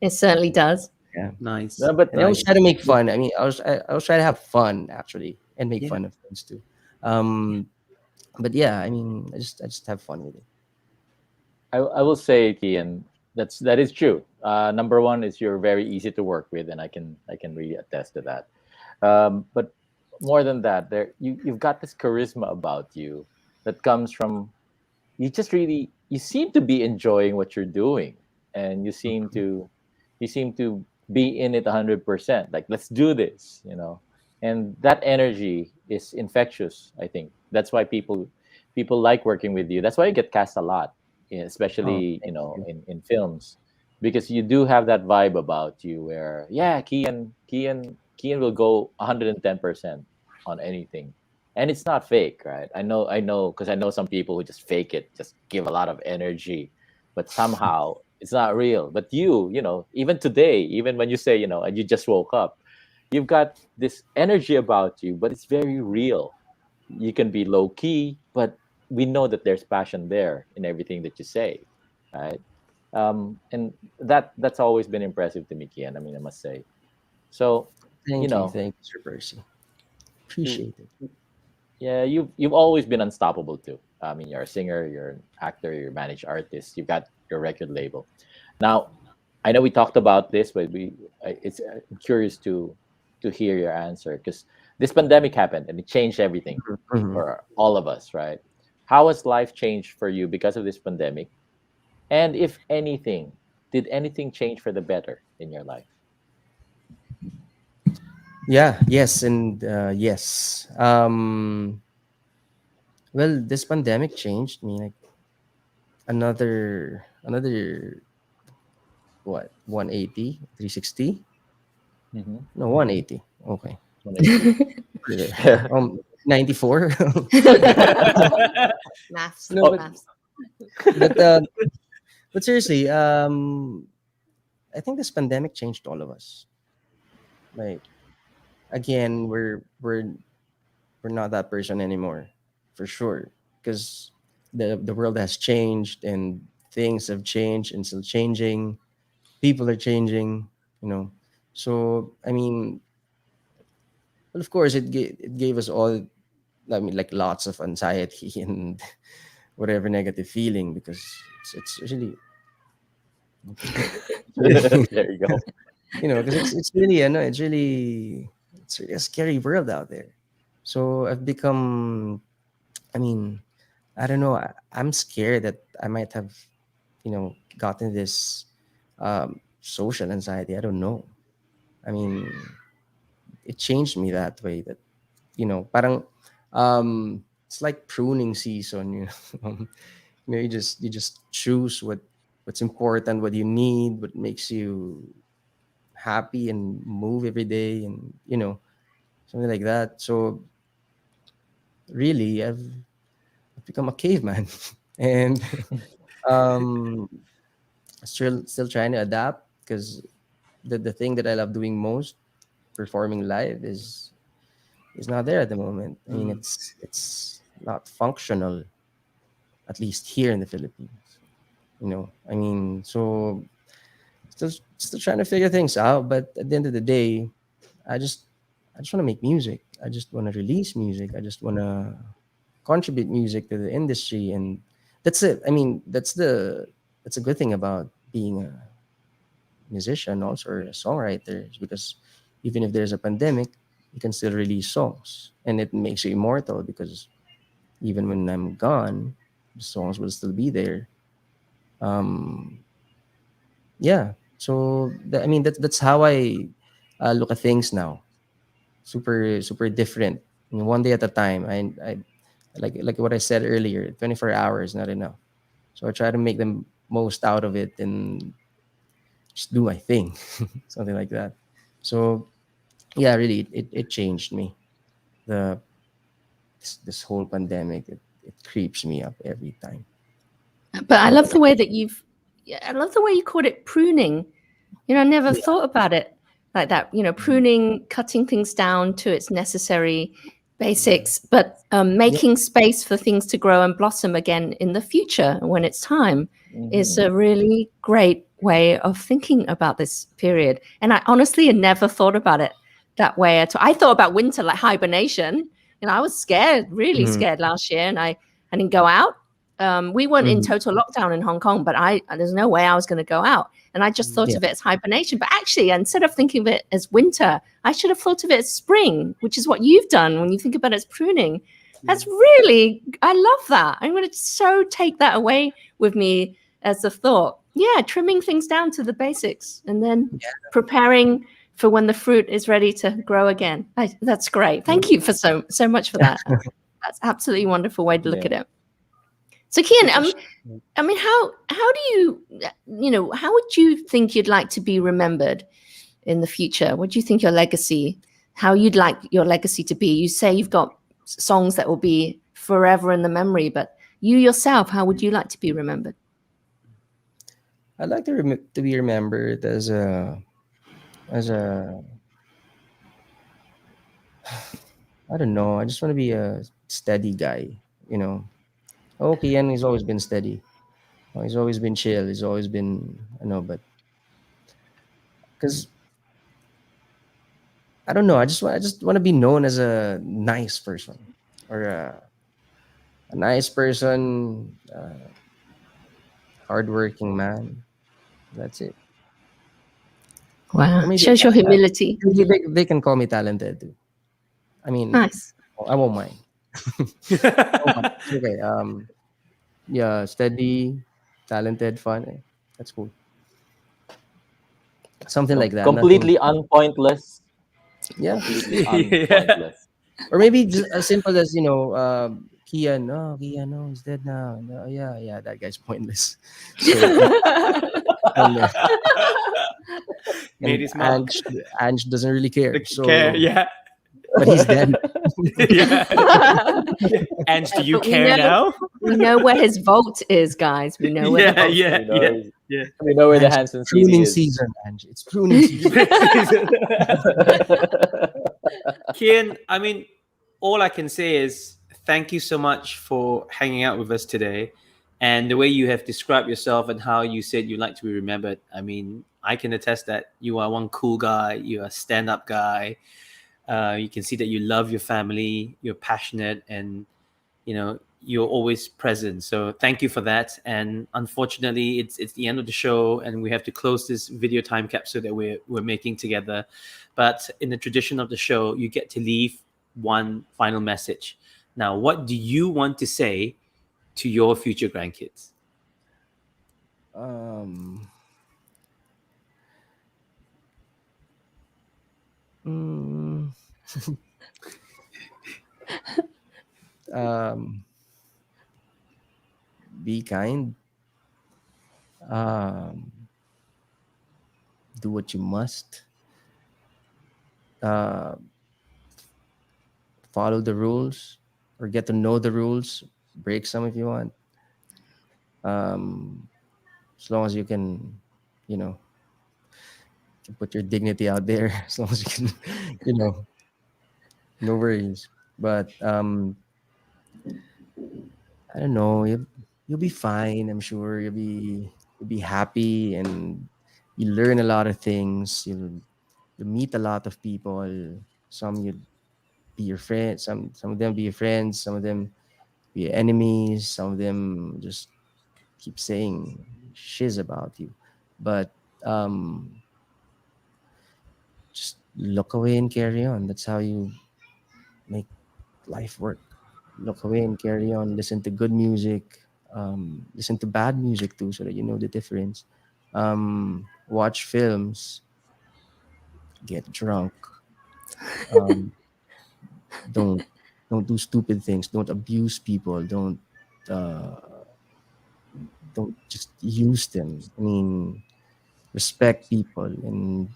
It certainly does. Yeah. Nice. No, but And I always Nice. try to make fun. I mean, I always try to have fun actually, and make Yeah. fun of things too. Um, but yeah, I mean, I just have fun with it. I will say, Kian, that is true. Number one is you're very easy to work with, and I can really attest to that. But more than that, you've got this charisma about you that comes from you seem to be enjoying what you're doing, and you seem to be in it 100%. Like, let's do this, and that energy is infectious. I think that's why people like working with you. That's why you get cast a lot, Oh, especially thank you. in films, because you do have that vibe about you where, yeah, Kian will go 110% on anything, and it's not fake, right? I know because I know some people who just fake it, just give a lot of energy, but somehow it's not real. But even today, even when you say, and you just woke up, you've got this energy about you, but it's very real. You can be low key, but we know that there's passion there in everything that you say, right? And that's always been impressive to me, Kian. I mean, I must say. So, you know, Thank you, Sir Percy. you Appreciate it. yeah, you've always been unstoppable too. I mean, you're a singer, you're an actor, you're a managed artist, you've got your record label. Now, I know we talked about this, but I'm curious to hear your answer, because this pandemic happened and it changed everything Mhm. for all of us, right? How has life changed for you because of this pandemic? And if anything, did anything change for the better in your life? Yeah. Yes. And yes. Well, this pandemic changed me like another what 180, 360. Mm-hmm. No, 180. Okay. 180. Yeah. Yeah. 94. Maths, No, Oh, maths. but seriously, I think this pandemic changed all of us. Like, again, we're not that person anymore, for sure, because the world has changed, and things have changed and still changing. People are changing, you know. So I mean, well, of course, it gave us all. I mean, like, lots of anxiety and whatever negative feeling, because it's really there you go. because it's really, it's really a scary world out there. So I've become, I mean, I don't know. I'm scared that I might have, gotten this social anxiety. I don't know. I mean, it changed me that way. That parang it's like pruning season. You just choose what's important, what you need, what makes you happy, and move every day, and something like that. So really, I've become a caveman, and um still trying to adapt, because the thing that I love doing most, performing live, is not there at the moment. I mean, Mm. it's not functional, at least here in the Philippines. I mean, so still trying to figure things out. But at the end of the day, I just I just want to make music. I just want to release music. I just want to contribute music to the industry, and that's it. I mean, that's a good thing about being a musician also, or a songwriter, is because even if there's a pandemic, you can still release songs, and it makes you immortal, because even when I'm gone, the songs will still be there. Um, yeah. So I mean, that's how I look at things now. Super different. I mean, one day at a time. I like what I said earlier. 24 hours not enough. So I try to make the most out of it and just do my thing, something like that. So yeah, really, it changed me. The this whole pandemic, it creeps me up every time. But I How love about the way that I love the way you called it pruning. I never you? thought about it like that. Pruning, cutting things down to its necessary basics, but Yeah. making space for things to grow and blossom again in the future when it's time is Mhm. a really great way of thinking about this period. And I honestly had never thought about it that way at all. I thought about winter like hibernation. I was scared, really Mhm. scared last year, and I didn't go out. We weren't in Mhm. total lockdown in Hong Kong, but there's no way I was going to go out. And I just thought Yeah. of it as hibernation. But actually, instead of thinking of it as winter, I should have thought of it as spring, which is what you've done when you think about it as pruning. That's really, I love that. I'm going to so take that away with me as a thought. Yeah, trimming things down to the basics and then preparing for when the fruit is ready to grow again. That's great. Thank you for so much for that. That's absolutely wonderful way to look Yeah. at it. So, Kean, Because I mean, how do how would you think you'd like to be remembered in the future? What do you think your legacy, how you'd like your legacy to be? You say you've got songs that will be forever in the memory, but you yourself, how would you like to be remembered? I'd like to be remembered as a I don't know. I just want to be a steady guy. You know. Okay, and he's always been steady. He's always been chill. He's always been but because I don't know. I just want to be known as a nice person or a nice person, hardworking man. That's it. Or Wow, maybe shows your humility. they can call me talented too. I mean, Nice. I won't mind. Oh, it's okay. Yeah, steady, talented, fun. That's cool. Something like that. Nothing. completely unpointless. Yeah. Completely Yeah. unpointless. Or maybe just as simple as Kian. No, Kian, no, he's dead now. No, yeah, yeah, that guy's pointless. So and Made and his mark. Ange doesn't really care. The care, So, yeah. but he's dead. Yeah. And do you But care now? we know where his vault is, guys. We know where the Yeah, vault yeah, You know, yeah, yeah. we know where the Ange, it's Hanson CD pruning is. season, Ange. It's pruning season. Kian, I mean, all I can say is thank you so much for hanging out with us today. And the way you have described yourself and how you said you like to be remembered, I mean, I can attest that you are one cool guy, you're a stand up guy. You can see that you love your family, you're passionate, and you're always present. So thank you for that. And unfortunately, it's the end of the show, and we have to close this video time capsule that we're making together. But in the tradition of the show, you get to leave one final message. Now, what do you want to say to your future grandkids? um, mm, um, be kind. Um, do what you must. Uh, follow the rules or get to know the rules. Break some if you want. Um, as long as you you know, can put your dignity out there. As long as you can, you know, no worries. But I don't know. You'll be fine. I'm sure you'll be happy and you learn a lot of things. You meet a lot of people. Some you be your friends. Some of them be your friends. Some of them be your enemies. Some of them just keep saying shiz about you. But just look away and carry on. That's how you make life work. look away and carry on. Listen to good music. Listen to bad music too, so that you know the difference. Watch films. Get drunk. Um, don't don't do stupid things. Don't abuse people. Uh, don't just use them. I mean, respect people and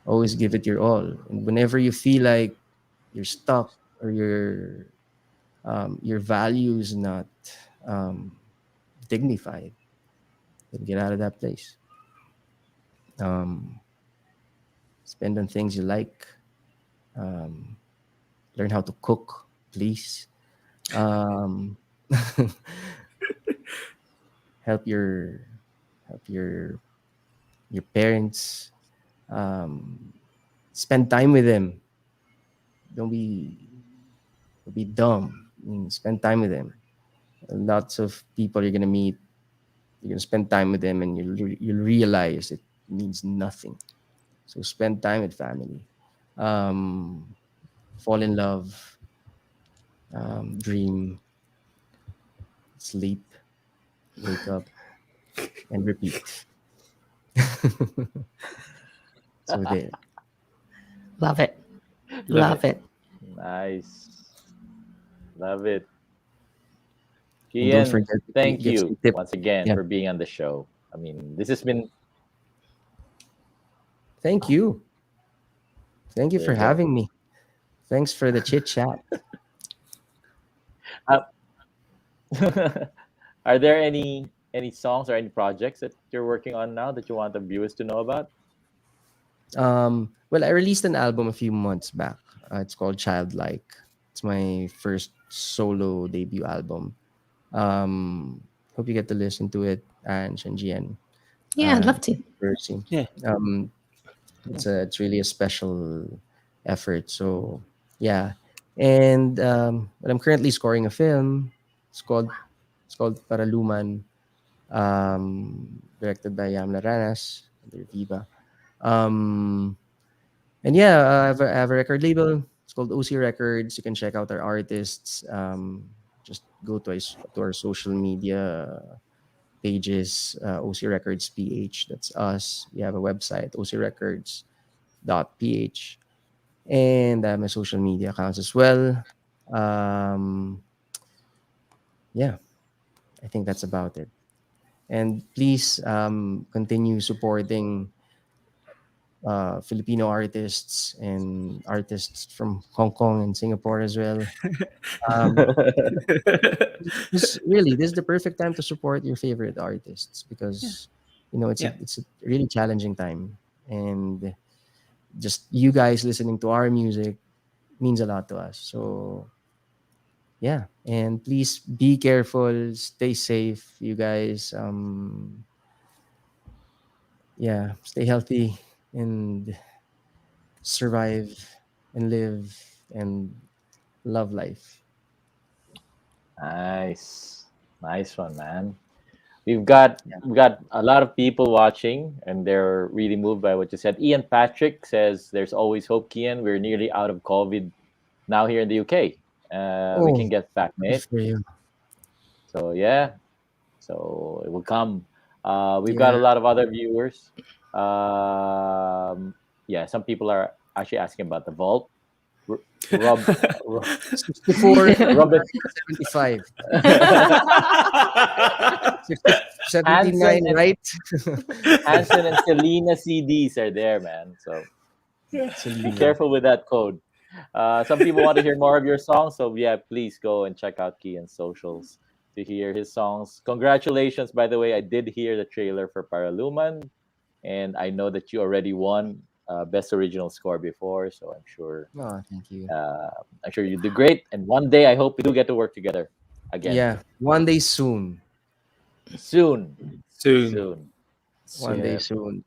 always give it your all. And whenever you feel like you're stuck or your value is not um, dignified, then get out of that place. Um, Spend on things you like. Um, Learn how to cook, please. Um, help your help your parents. Um, Spend time with them. Don't be don't be dumb. I mean, spend time with them. Lots of people you're gonna meet. You're gonna spend time with them, and you'll realize it means nothing. So spend time with family. Um, Fall in love. Dream. Sleep. Wake up and repeat. So there. Love it. Love Love it. Nice. Love it. And don't Kian, forget to thank get some you tips. once again Yeah. for being on the show. I mean, this has been Thank you. Thank you there for you go. having me. Thanks for the chit chat. Uh, are there any songs or any projects that you're working on now that you want the viewers to know about? Well, I released an album a few months back. It's called Childlike. It's my first solo debut album. Hope you get to listen to it, and Shenjian, Yeah, I'd love to. Percy. Yeah. It's really a special effort. So yeah, and but I'm currently scoring a film. It's called it's called Paraluman, directed by Yamla Ranas under Viva. Um, and yeah, I have a record label. It's called OC Records. You can check out our artists. Just go to our social media pages, OC Records PH. That's us. We have a website, ocrecords.ph, and I have my social media accounts as well. Um, yeah, I think that's about it. And please continue supporting Filipino artists and artists from Hong Kong and Singapore as well. Um, really, this is the perfect time to support your favorite artists Yeah. because you know Yeah. it's a really challenging time, and just you guys listening to our music means a lot to us. So yeah, and please be careful, stay safe, you guys. Yeah, stay healthy and survive and live and love life. Nice. Nice one, man. We've got a lot of people watching and they're really moved by what you said. Ian Patrick says there's always hope, Kian. We're nearly out of COVID now here in the UK. We Oh, can get back, good mate. for you. So yeah. So it will come. We've got Yeah. a lot of other viewers. Yeah, some people are actually asking about the vault. R- Rob, Ro- 64, Robert 75. 50, Hanson 79, and right? Hanson and Selena CDs are there, man. So be Selena. careful with that code. Some people want to hear more of your songs, so yeah, please go and check out Kean's socials to hear his songs. Congratulations, by the way. I did hear the trailer for Paraluman, and I know that you already won Best Original Score before, so Oh, thank you. uh, I'm sure you do great. And one day, I hope we do get to work together again Yeah, one day soon. soon, Soon. soon. One Soon. day Yeah. soon.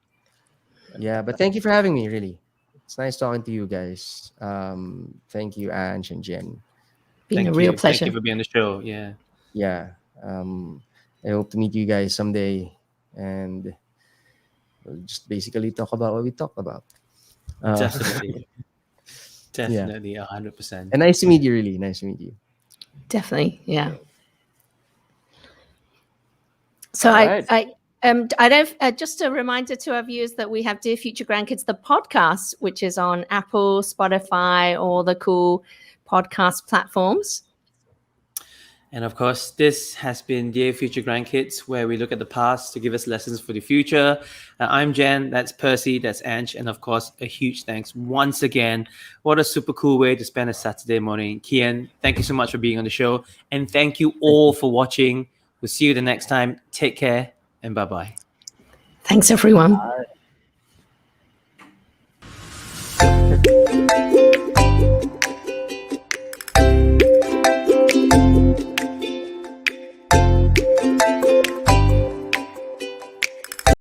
Yeah, but thank you for having me, really. It's nice talking to you guys. Thank you, Ange and Jen. Been a Thank real you. Thank you pleasure. for being on the show. Yeah. Yeah. I hope to meet you guys someday and we'll just basically talk about what we talk about. Uh, Definitely. yeah. Definitely. 100%. And nice to meet you, really. Nice to meet you. Definitely. Yeah. So All right. I don't. Just a reminder to our viewers that we have Dear Future Grandkids, the podcast, which is on Apple, Spotify, all the cool podcast platforms. And of course, this has been Dear Future Grandkids, where we look at the past to give us lessons for the future. I'm Jen, that's Percy, that's Ange, and of course, a huge thanks once again. What a super cool way to spend a Saturday morning. Kean, thank you so much for being on the show. And thank you all for watching. We'll see you the next time. Take care and bye-bye. Thanks, everyone. All right.